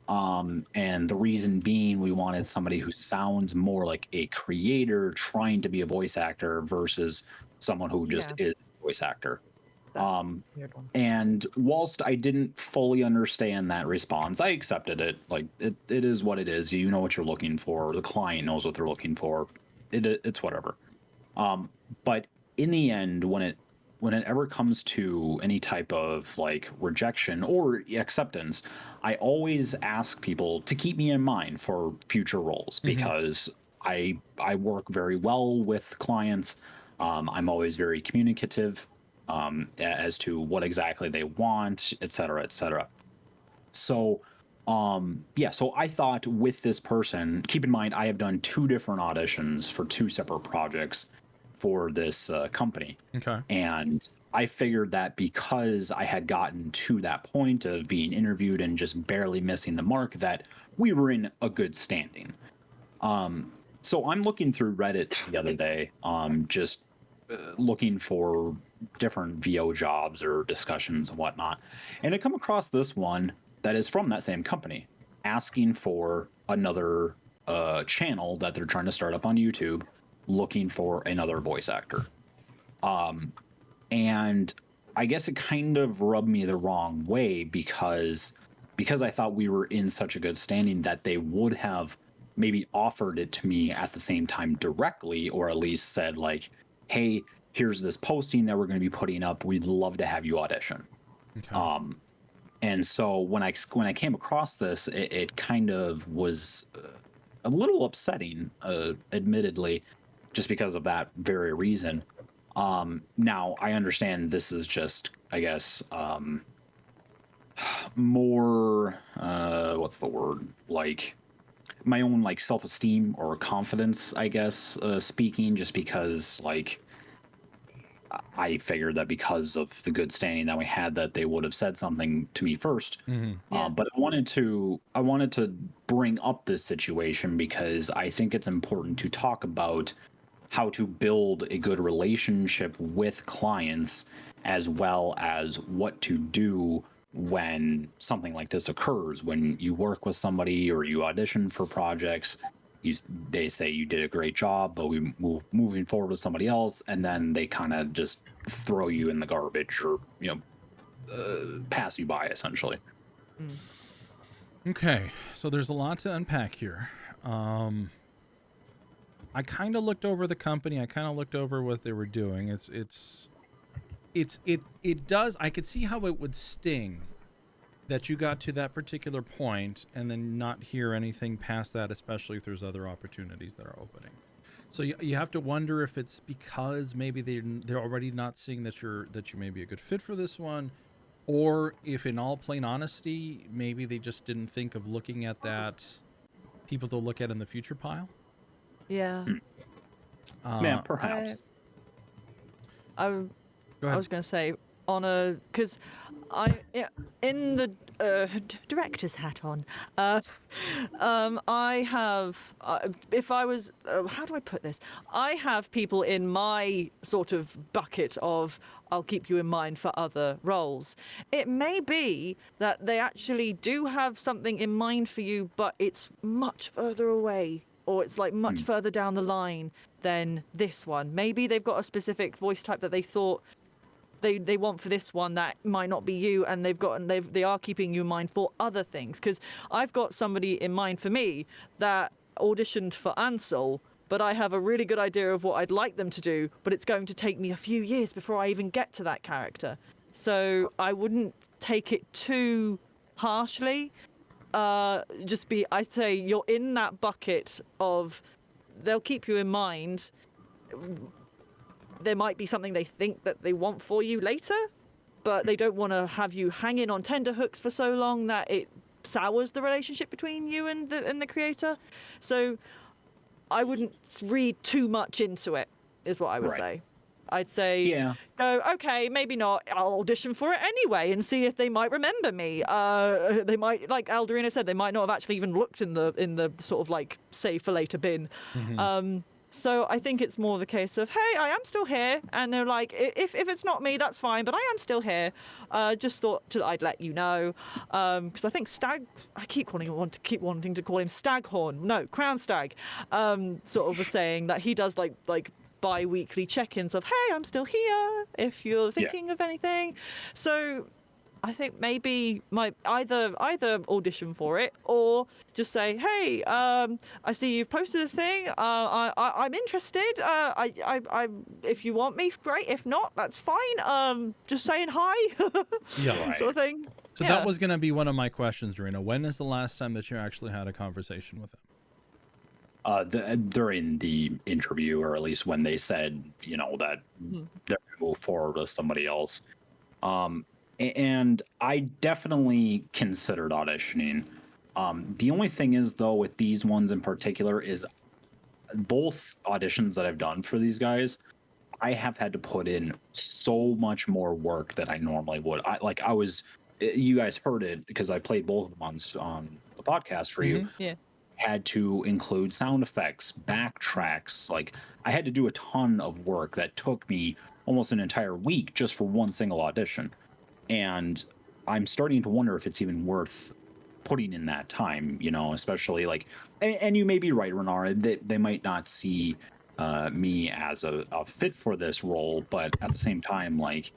And the reason being, we wanted somebody who sounds more like a creator trying to be a voice actor versus someone who just is a voice actor. And whilst I didn't fully understand that response, I accepted it. Like it is what it is. You know what you're looking for. The client knows what they're looking for. It's whatever. But in the end, when it ever comes to any type of like rejection or acceptance, I always ask people to keep me in mind for future roles because I work very well with clients. I'm always very communicative as to what exactly they want, et cetera, et cetera. So, so I thought with this person, keep in mind, I have done 2 different auditions for 2 separate projects for this company. Okay. And I figured that because I had gotten to that point of being interviewed and just barely missing the mark, that we were in a good standing. So I'm looking through Reddit the other day, just looking for different VO jobs or discussions and whatnot. And I come across this one that is from that same company asking for another channel that they're trying to start up on YouTube, looking for another voice actor. And I guess it kind of rubbed me the wrong way because I thought we were in such a good standing that they would have maybe offered it to me at the same time directly, or at least said like, hey, here's this posting that we're going to be putting up. We'd love to have you audition. Okay. And so when I came across this, it kind of was a little upsetting, admittedly, just because of that very reason. Now I understand this is just, I guess, more, what's the word? Like my own like self-esteem or confidence, I guess, speaking, just because like I figured that because of the good standing that we had, that they would have said something to me first. But I wanted to bring up this situation because I think it's important to talk about how to build a good relationship with clients, as well as what to do when something like this occurs. When you work with somebody or you audition for projects, they say you did a great job, but we moving forward with somebody else, and then they kind of just throw you in the garbage or pass you by essentially. Okay, so there's a lot to unpack here. I kind of looked over the company. I kind of looked over what they were doing. It does. I could see how it would sting that you got to that particular point and then not hear anything past that, especially if there's other opportunities that are opening. So you have to wonder if it's because maybe they're already not seeing that you may be a good fit for this one, or if, in all plain honesty, maybe they just didn't think of looking at that people to look at in the future pile. Yeah. Yeah, perhaps. I was going to say, because in the director's hat on. I have, if I was, how do I put this? I have people in my sort of bucket of I'll keep you in mind for other roles. It may be that they actually do have something in mind for you, but it's much further away, or it's like much further down the line than this one. Maybe they've got a specific voice type that they thought they want for this one that might not be you, and they are keeping you in mind for other things. Because I've got somebody in mind for me that auditioned for Ansel, but I have a really good idea of what I'd like them to do, but it's going to take me a few years before I even get to that character. So I wouldn't take it too harshly. I'd say you're in that bucket of they'll keep you in mind. There might be something they think that they want for you later, but they don't want to have you hanging on tenterhooks for so long that it sours the relationship between you and the creator. So I wouldn't read too much into it, is what I would say. I'd say, go, okay, maybe not. I'll audition for it anyway and see if they might remember me. They might, like Eldurrino said, they might not have actually even looked in the sort of like save for later bin. So I think it's more of a case of, hey, I am still here, and they're like, if it's not me, that's fine, but I am still here. Just thought I'd let you know, because I think Stag, I keep wanting to call him Staghorn, no, Crown Stag, sort of was saying that he does like bi-weekly check-ins of, hey, I'm still here if you're thinking of anything. So I think maybe either audition for it or just say, hey, I see you've posted a thing. I'm interested. I if you want me, great. If not, that's fine. Just saying hi. Sort of thing. So that was going to be one of my questions, Rena. When is the last time that you actually had a conversation with him? During the interview, or at least when they said, that they're going to move forward with somebody else. And I definitely considered auditioning. The only thing is, though, with these ones in particular, is both auditions that I've done for these guys, I have had to put in so much more work than I normally would. You guys heard it because I played both of them on the podcast for you. Yeah. Had to include sound effects, backtracks. Like, I had to do a ton of work that took me almost an entire week just for one single audition. And I'm starting to wonder if it's even worth putting in that time, especially like, and you may be right, Renara, they might not see me as a fit for this role, but at the same time, like,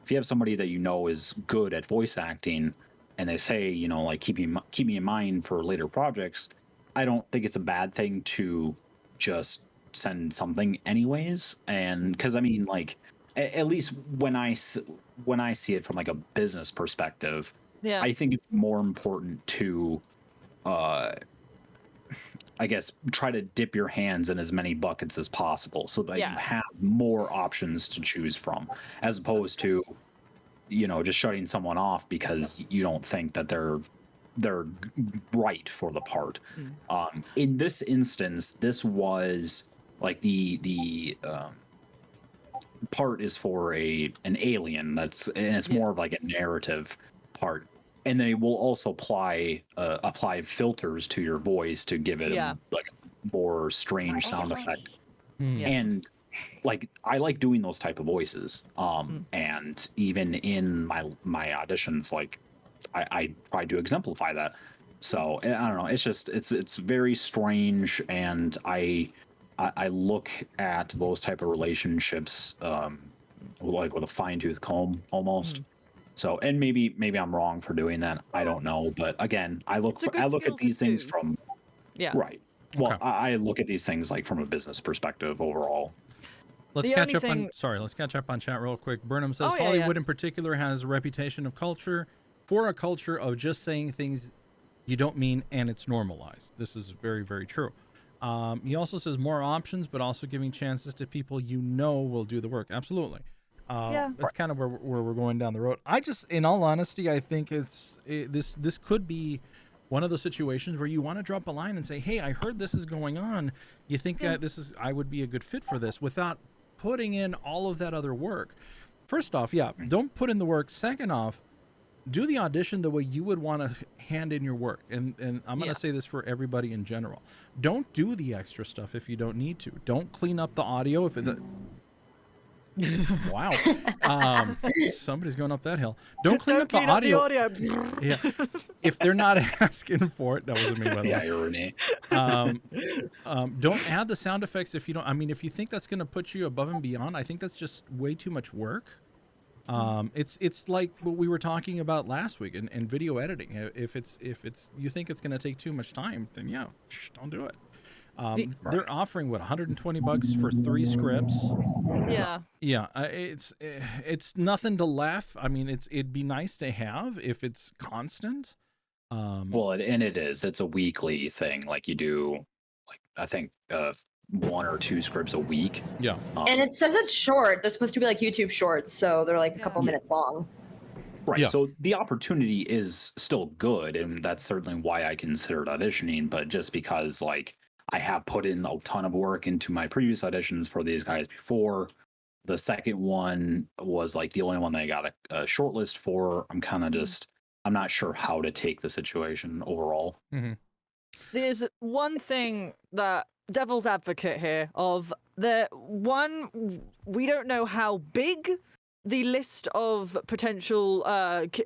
if you have somebody that is good at voice acting and they say, like, keep me in mind for later projects, I don't think it's a bad thing to just send something anyways. And because, I mean, like, at least when I see it from like a business perspective, I think it's more important to, I guess, try to dip your hands in as many buckets as possible so that you have more options to choose from, as opposed to, just shutting someone off because you don't think that they're right for the part. In this instance, this was like the part is for an alien and it's more of like a narrative part, and they will also apply filters to your voice to give it like a more strange sound effect. And like, I like doing those type of voices, and even in my auditions, like, I try to exemplify that. So I don't know. It's just it's very strange, and I look at those type of relationships like with a fine-tooth comb almost. So, and maybe I'm wrong for doing that. I don't know, but again, I look at these things from right. Well, okay. I look at these things like from a business perspective overall. Let's catch up on chat real quick. Burnham says Hollywood in particular has a reputation of culture of just saying things you don't mean, and it's normalized. This is very, very true. He also says more options, but also giving chances to people will do the work. Absolutely. That's kind of where we're going down the road. In all honesty, I think this could be one of those situations where you want to drop a line and say, hey, I heard this is going on. You think I would be a good fit for this, without putting in all of that other work. First off, don't put in the work. Second off, do the audition the way you would want to hand in your work. And I'm going to say this for everybody in general. Don't do the extra stuff if you don't need to. Don't clean up the audio if it. Wow. Somebody's going up that hill. Don't clean up the audio. Yeah. If they're not asking for it, that wasn't me, by the way. Yeah, you're Renee. Don't add the sound effects if you don't. I mean, if you think that's going to put you above and beyond, I think that's just way too much work. It's like what we were talking about last week in video editing. If it's you think it's going to take too much time, then yeah, don't do it. They're offering what, $120 for 3 scripts. Yeah. It's nothing to laugh. I mean, it'd be nice to have if it's constant. Well, it's a weekly thing. Like you do, like I think 1 or 2 scripts a week. Yeah. And it says it's short. They're supposed to be like YouTube shorts, so they're like a couple minutes long. Right. Yeah. So the opportunity is still good, and that's certainly why I considered auditioning. But just because like I have put in a ton of work into my previous auditions for these guys before, the second one was like the only one that I got a shortlist for. I'm kind of just, I'm not sure how to take the situation overall. Mm-hmm. There's one thing that devil's advocate here of the one, we don't know how big the list of potential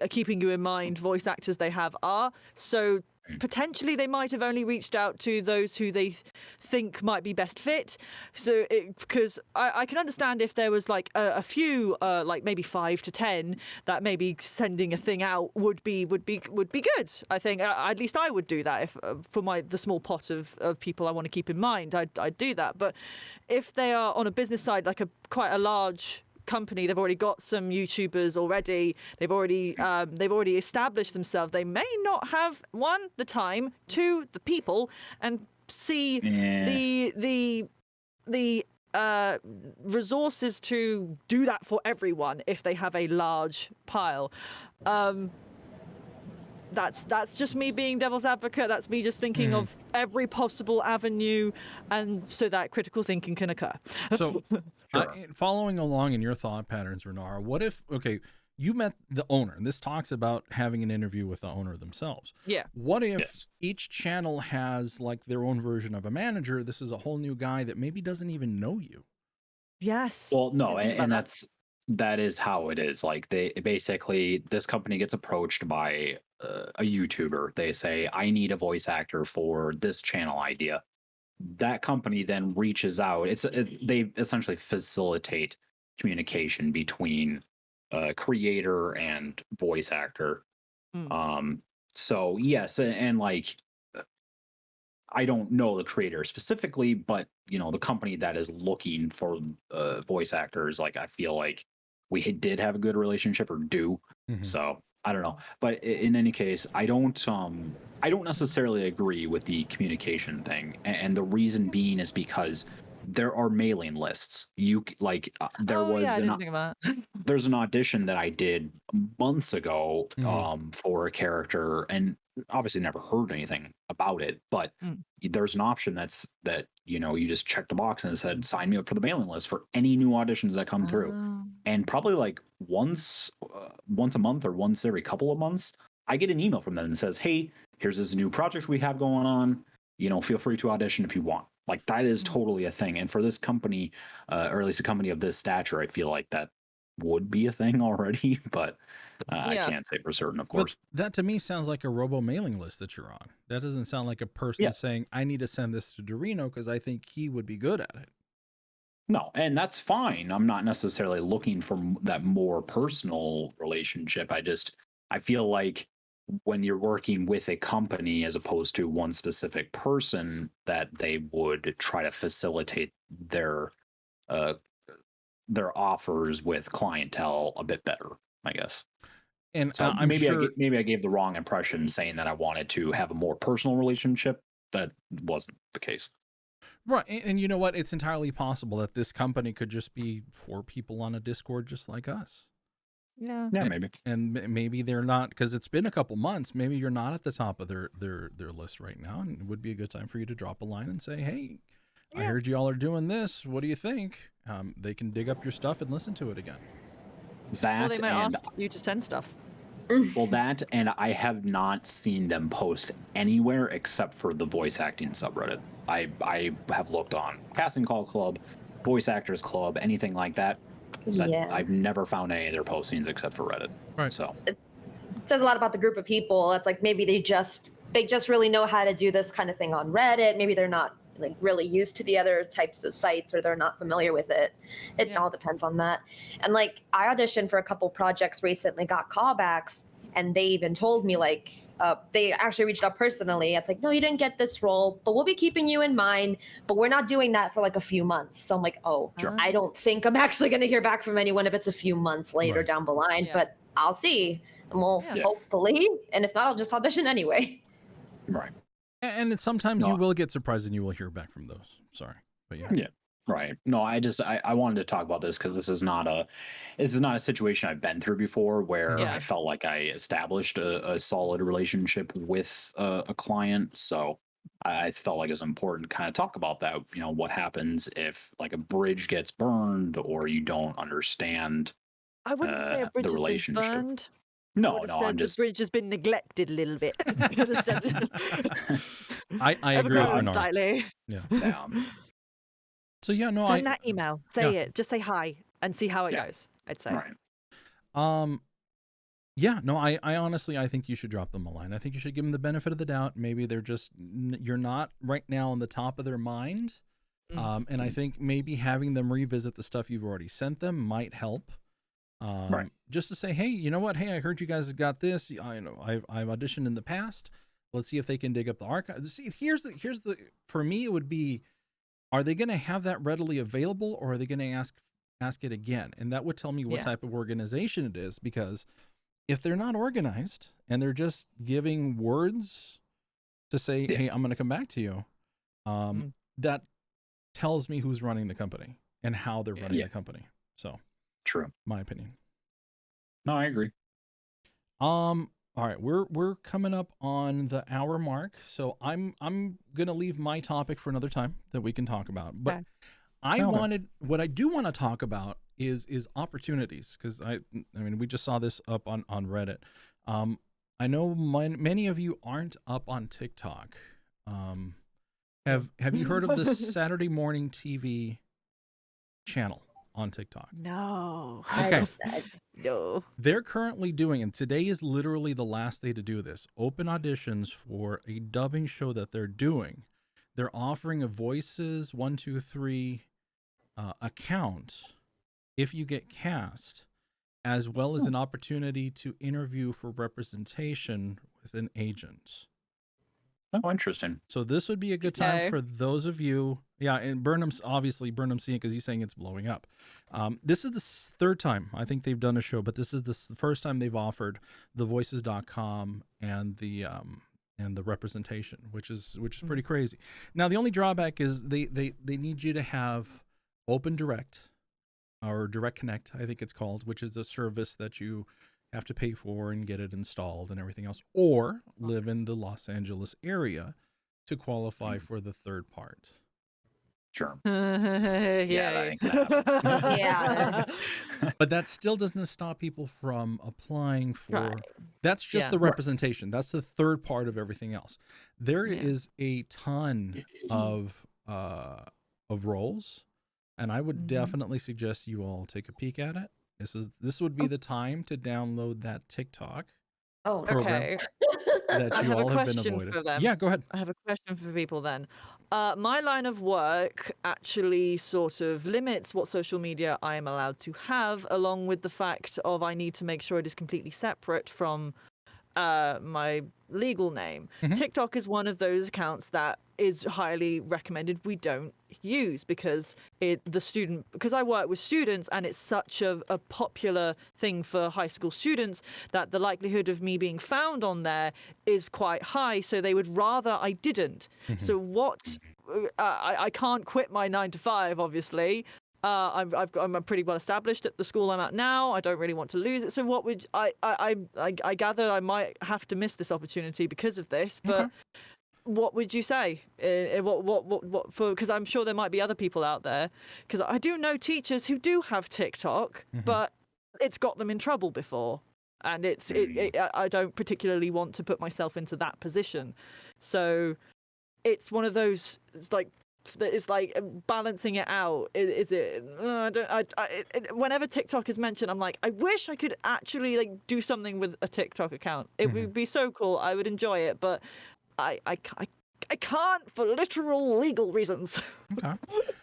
keeping you in mind voice actors they have are. So potentially they might have only reached out to those who they think might be best fit. So because I can understand if there was like a few like maybe 5 to 10 that maybe sending a thing out would be good. I think at least I would do that if for the small pot of people I want to keep in mind. I'd do that. But if they are on a business side, like quite a large company, they've already got some YouTubers already, they've already established themselves, they may not have, 1, the time, 2, the people, and see the resources to do that for everyone if they have a large pile. That's just me being devil's advocate. That's me just thinking of every possible avenue, and so that critical thinking can occur. So following along in your thought patterns, Renara, what if, okay, you met the owner, and this talks about having an interview with the owner themselves. Yeah. What if each channel has like their own version of a manager? This is a whole new guy that maybe doesn't even know you. Yes. Well, no, and that is how it is. Like this company gets approached by a YouTuber. They say, I need a voice actor for this channel idea. That company then reaches out. They essentially facilitate communication between creator and voice actor. So yes, and like I don't know the creator specifically, but the company that is looking for voice actors, like I feel like we did have a good relationship, or do. So I don't know, but in any case, I don't necessarily agree with the communication thing, and the reason being is because there are mailing lists. There's an audition that I did months ago for a character, and obviously never heard anything about it, but there's an option that you just check the box and it said sign me up for the mailing list for any new auditions that come through. And probably like once a month or once every couple of months, I get an email from them that says, hey, here's this new project we have going on, feel free to audition if you want. Like that is totally a thing. And for this company, or at least a company of this stature, I feel like that would be a thing already, but I can't say for certain, of course. But that to me sounds like a robo mailing list that you're on. That doesn't sound like a person saying, I need to send this to Eldurrino because I think he would be good at it. No, and that's fine. I'm not necessarily looking for that more personal relationship. I feel like when you're working with a company as opposed to one specific person, that they would try to facilitate their offers with clientele a bit better, I guess. And so I'm sure maybe I gave the wrong impression saying that I wanted to have a more personal relationship. That wasn't the case. Right. And you know what? It's entirely possible that this company could just be 4 people on a Discord just like us. Yeah, maybe. And maybe they're not, because it's been a couple months. Maybe you're not at the top of their list right now, and it would be a good time for you to drop a line and say, hey, I heard you all are doing this. What do you think? They can dig up your stuff and listen to it again. Or they might ask you to send stuff. Well, that, and I have not seen them post anywhere except for the voice acting subreddit. I have looked on Casting Call Club, Voice Actors Club, anything like that. Yeah. I've never found any of their postings except for Reddit. Right. So It says a lot about the group of people. It's like maybe they just really know how to do this kind of thing on Reddit. Maybe they're not like really used to the other types of sites, or they're not familiar with it. It all depends on that. And like I auditioned for a couple projects recently, got callbacks, and they even told me like they actually reached out personally. It's like, no, you didn't get this role, but we'll be keeping you in mind, but we're not doing that for like a few months. So I'm like, oh, Sure. I don't think I'm actually going to hear back from anyone if it's a few months later Right. down the line, Yeah. but I'll see. And we'll Yeah. hopefully, and if not, I'll just audition anyway. right. And it's sometimes No. you will get surprised and you will hear back from those. Sorry, but yeah. Yeah. Right. No, I wanted to talk about this because this is not a situation I've been through before where Yeah. I felt like I established a solid relationship with a client. So I felt like it's important to kind of talk about that. You know, what happens if like a bridge gets burned or you don't understand I wouldn't say a bridge the has been relationship. burned. No, I would no, have said I'm just the bridge has been neglected a little bit. I agree with Overgrown Renara. slightly. Yeah. So yeah, no, Send that email. Say yeah. it. Just say hi and see how it Yeah. goes. I'd say. right. Yeah, no, I honestly, I think you should drop them a line. I think you should give them the benefit of the doubt. Maybe they're just, you're not right now on the top of their mind. And I think maybe having them revisit the stuff you've already sent them might help. Right. Just to say, hey, you know what? Hey, I heard you guys got this. I know I've auditioned in the past. Let's see if they can dig up the archive. See, here's the, for me, it would be, are they going to have that readily available, or are they going to ask it again? And that would tell me what type of organization it is, because if they're not organized and they're just giving words to say, hey, I'm going to come back to you, that tells me who's running the company and how they're running the company. So True. my opinion. No, I agree. All right, we're coming up on the hour mark, so I'm gonna leave my topic for another time that we can talk about. But what I do want to talk about is opportunities, because I mean we just saw this up on Reddit. I know many of you aren't up on TikTok. Have you heard of the Saturday Morning TV channel on TikTok? No. Okay. No. They're currently doing, and today is literally the last day to do this, open auditions for a dubbing show that they're doing. They're offering a Voices 123 account if you get cast, as well as an opportunity to interview for representation with an agent. Oh, interesting. So this would be a good time for those of you. Yeah, and Burnham's seeing, because he's saying it's blowing up. This is the third time I think they've done a show, but this is the first time they've offered the voices.com and the representation, which is pretty crazy. Now the only drawback is they need you to have Open Direct or Direct Connect, I think it's called, which is a service that you have to pay for and get it installed and everything else, or live in the Los Angeles area to qualify for the third part. Sure. Yeah. Yeah. But that still doesn't stop people from applying for, that's just the representation. That's the third part of everything else. There is a ton of roles, and I would definitely suggest you all take a peek at it. This would be the time to download that TikTok program Okay. that I you have all a have been question avoiding. for them. Yeah, go ahead. I have a question for people then. My line of work actually sort of limits what social media I am allowed to have, along with the fact of I need to make sure it is completely separate from my legal name. TikTok is one of those accounts that is highly recommended we don't use because I work with students and it's such a popular thing for high school students that the likelihood of me being found on there is quite high, so they would rather I didn't. So what I can't quit my 9 to 5 obviously. I'm pretty well established at the school I'm at now. I don't really want to lose it. So what would I gather I might have to miss this opportunity because of this, but what would you say? What for? Because I'm sure there might be other people out there. Because I do know teachers who do have TikTok, but it's got them in trouble before. and I don't particularly want to put myself into that position. So it's one of those it's like balancing it out. Is it? Whenever TikTok is mentioned, I'm like, I wish I could actually like do something with a TikTok account. It would be so cool. I would enjoy it, but I can't for literal legal reasons. Okay.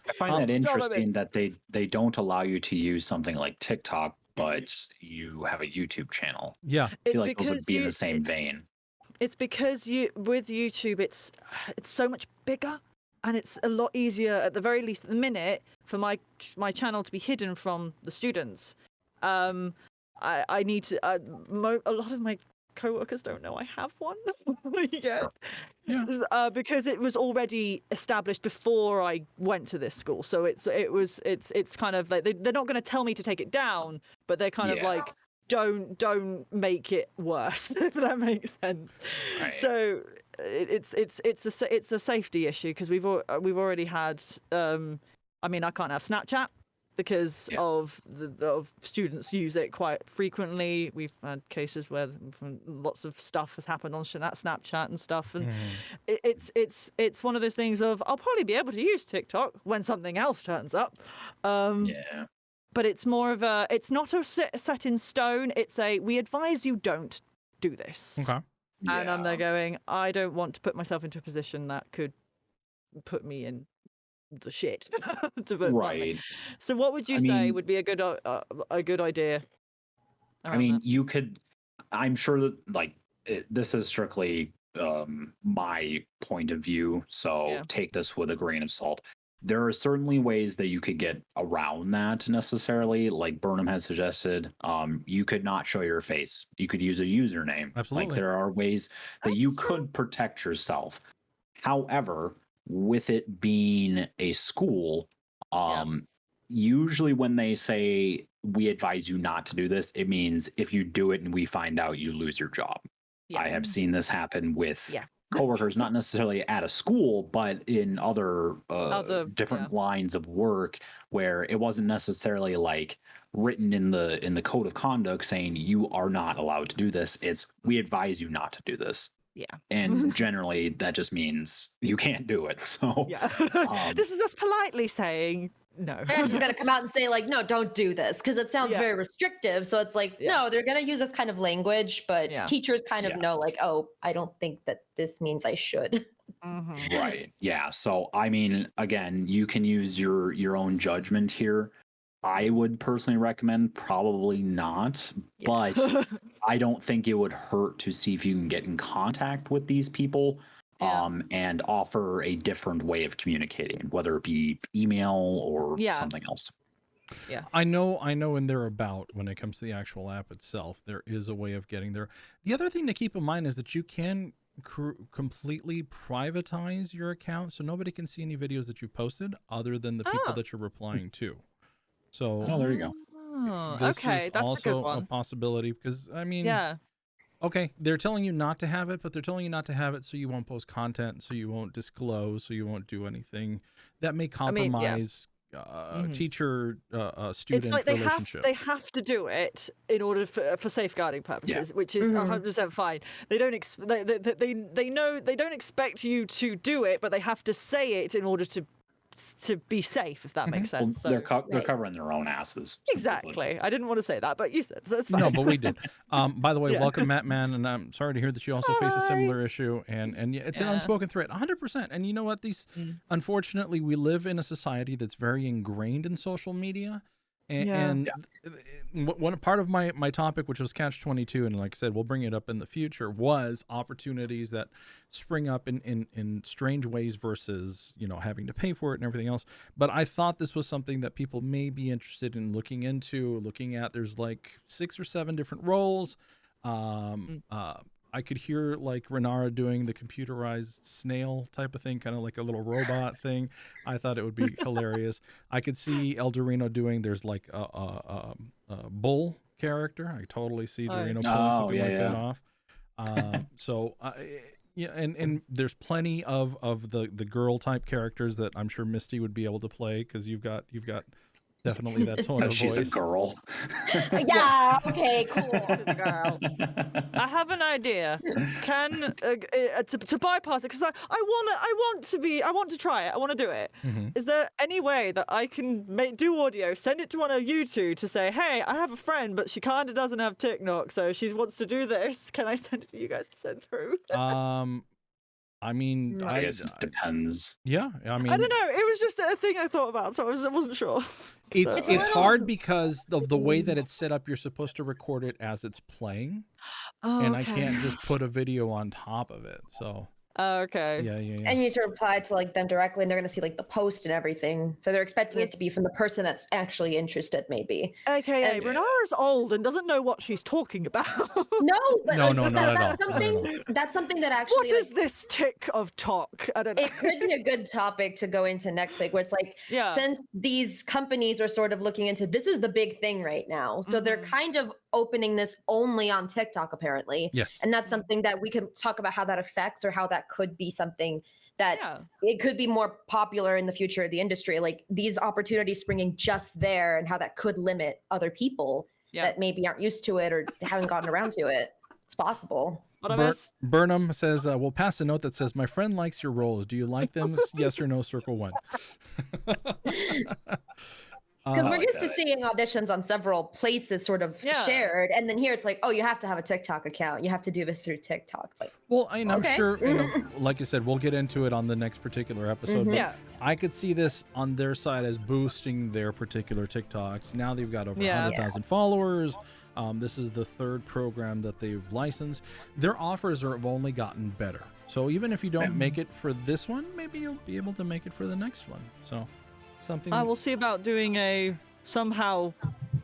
I find that interesting that they don't allow you to use something like TikTok, but you have a YouTube channel. Yeah. I feel like those would be in the same vein. It's because with YouTube, it's so much bigger, and it's a lot easier, at the very least at the minute, for my channel to be hidden from the students. I need to. A lot of my co-workers don't know I have one yet. Yeah. Because it was already established before I went to this school. So it's kind of like they're not going to tell me to take it down, but they're kind of like, don't make it worse, if that makes sense. Right. So it's a safety issue, because we've already had I mean, I can't have Snapchat because of students use it quite frequently. We've had cases where lots of stuff has happened on that Snapchat and stuff, and it's one of those things of, I'll probably be able to use TikTok when something else turns up. But it's more of it's not a set in stone. It's we advise you don't do this. Okay. And I'm there going, I don't want to put myself into a position that could put me in the shit. To put Right. So what would you say would be a good idea? I mean, you could. I'm sure that this is strictly my point of view, so take this with a grain of salt. There are certainly ways that you could get around that necessarily. Like Burnham has suggested, you could not show your face. You could use a username. Absolutely. Like there are ways that you could protect yourself. However, with it being a school, usually when they say we advise you not to do this, it means if you do it and we find out, you lose your job. I have seen this happen with coworkers, not necessarily at a school, but in other different lines of work, where it wasn't necessarily like written in the code of conduct saying you are not allowed to do this. It's we advise you not to do this. And generally that just means you can't do it. So this is us politely saying no. They're just going to come out and say, like, no, don't do this, because it sounds very restrictive. So it's like, no, they're going to use this kind of language, but teachers kind of know, like, oh, I don't think that this means I should. Right. Yeah. So, I mean, again, you can use your own judgment here. I would personally recommend probably not, but I don't think it would hurt to see if you can get in contact with these people. And offer a different way of communicating, whether it be email or something else. I know in their about, when it comes to the actual app itself, there is a way of getting there. The other thing to keep in mind is that you can completely privatize your account, so nobody can see any videos that you posted other than the people that you're replying to. So there you go. This okay, is that's also a good one. a possibility, because I mean, okay, they're telling you not to have it, but they're telling you not to have it so you won't post content, so you won't disclose, so you won't do anything that may compromise teacher-student it's like relationship. They have to do it in order for safeguarding purposes, which is 100% fine. They don't they know they don't expect you to do it, but they have to say it in order to be safe, if that makes sense. Well, they're covering their own asses. Exactly. I didn't want to say that, but you said, so it's fine. No, but we did. By the way, welcome, Matt Man, and I'm sorry to hear that you also face a similar issue. And it's an unspoken threat, 100%. And you know what? Unfortunately, we live in a society that's very ingrained in social media. And one part of my topic, which was Catch-22, and like I said, we'll bring it up in the future, was opportunities that spring up in strange ways versus, having to pay for it and everything else. But I thought this was something that people may be interested in looking at. There's like 6 or 7 different roles. I could hear like Renara doing the computerized snail type of thing, kind of like a little robot thing. I thought it would be hilarious. I could see Eldurrino doing, there's like a bull character. I totally see Eldurrino pulling something like that off. And there's plenty of the girl type characters that I'm sure Misty would be able to play, because you've got Definitely that tone of She's a voice. girl. Yeah. Okay. Cool. Girl. I have an idea. Can to bypass it, because I want to try it. I want to do it. Mhm. Is there any way that I can do audio, send it to one of you two to say, hey, I have a friend, but she kind of doesn't have TikTok, so she wants to do this. Can I send it to you guys to send through? I mean, I guess it depends. yeah, I mean, I don't know. It was just a thing I thought about, so I wasn't sure. it's So- It's a little- hard because of the way that it's set up. You're supposed to record it as it's playing, and I Okay. can't just put a video on top of it. So Okay. yeah. And you need to reply to like them directly, and they're going to see like the post and everything. So they're expecting it to be from the person that's actually interested, maybe. AKA, And- Renara's old and doesn't know what she's talking about. No, but No, like, no, but not at that's all. Not at something. That's something that actually. What is like, this tick of talk? I don't know. it could be a good topic to go into next week, where it's like, Yeah. since these companies are sort of looking into this is the big thing right now, so they're Mhm. kind of opening this only on TikTok apparently, Yes. and that's something that we could talk about how that affects or how that could be something that Yeah. it could be more popular in the future of the industry, like these opportunities springing just there, and how that could limit other people Yeah. that maybe aren't used to it or haven't gotten around to it. It's possible. What I Bur- miss? Burnham says, we'll pass a note that says, my friend likes your roles. Do you like them? Yes or no, circle one. Because we're like used to that. seeing auditions on several places sort of Yeah. shared. And then here it's like, oh, you have to have a TikTok account. You have to do this through TikTok. It's like, Well, and I'm Okay. sure, like you said, we'll get into it on the next particular episode. Mhm. But Yeah. I could see this on their side as boosting their particular TikToks. Now they've got over Yeah. 100,000 followers. This is the third program that they've licensed. Their offers have only gotten better. So even if you don't make it for this one, maybe you'll be able to make it for the next one. So something. I will see about doing a somehow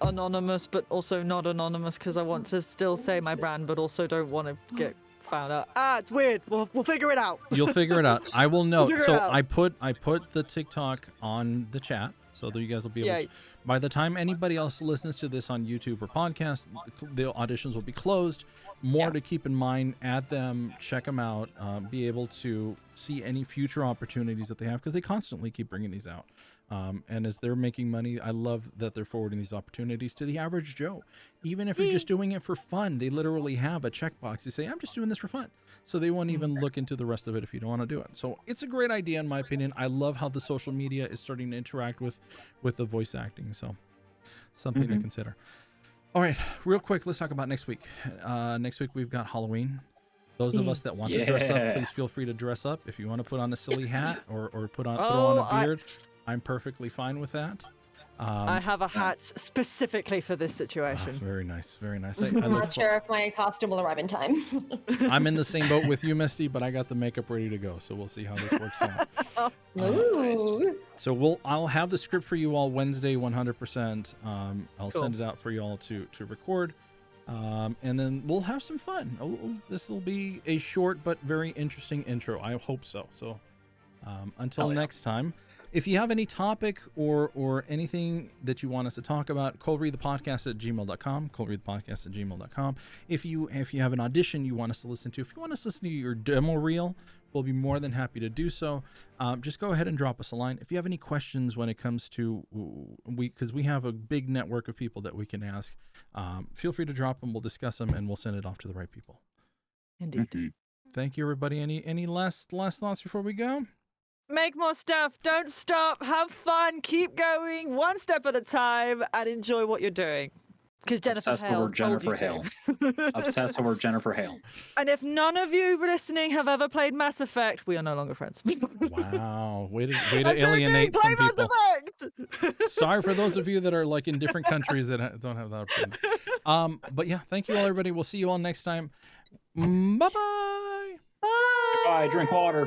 anonymous, but also not anonymous, because I want to still say my brand, but also don't want to get found out. It's weird. We'll figure it out. You'll figure it out. I will note. figure it So out. I put the TikTok on the chat, so that you guys will be able. Yeah. To, by the time anybody else listens to this on YouTube or podcast, the auditions will be closed. More Yeah. to keep in mind. Add them, check them out. Be able to see any future opportunities that they have, because they constantly keep bringing these out. And as they're making money, I love that they're forwarding these opportunities to the average Joe. Even if you're just doing it for fun, they literally have a checkbox. They say, I'm just doing this for fun. So they won't even look into the rest of it if you don't want to do it. So it's a great idea, in my opinion. I love how the social media is starting to interact with the voice acting. So something to consider. All right, real quick, let's talk about next week. Next week, we've got Halloween. Those of us that want to dress up, Yeah. please feel free to dress up. If you want to put on a silly hat or throw on Oh, a beard, I'm perfectly fine with that. I have a hat specifically for this situation. Very nice, very nice. I'm not sure if my costume will arrive in time. I'm in the same boat with you, Misty, but I got the makeup ready to go, so we'll see how this works out. Ooh. So I'll have the script for you all Wednesday, 100%. I'll Cool. send it out for you all to record, and then we'll have some fun. This will be a short but very interesting intro. I hope so. So until next time. If you have any topic or anything that you want us to talk about, ColdReadthePodcast@gmail.com, ColdReadthePodcast@gmail.com. If you have an audition you want us to listen to, if you want us to listen to your demo reel, we'll be more than happy to do so. Just go ahead and drop us a line. If you have any questions when it comes to, because we have a big network of people that we can ask, feel free to drop them. We'll discuss them and we'll send it off to the right people. Indeed. Thank you, everybody. Any last thoughts before we go? Make more stuff. Don't stop. Have fun. Keep going, one step at a time, and enjoy what you're doing. Because Jennifer Obsessed Hale. over Jennifer Hale. Obsessed over Jennifer Hale. And if none of you listening have ever played Mass Effect, we are no longer friends. Wow, way to I'm joking, alienate play some Mass people. Effect! Sorry for those of you that are like in different countries that don't have that option. But yeah, thank you all, everybody. We'll see you all next time. Bye-bye. Bye. Bye. Drink water.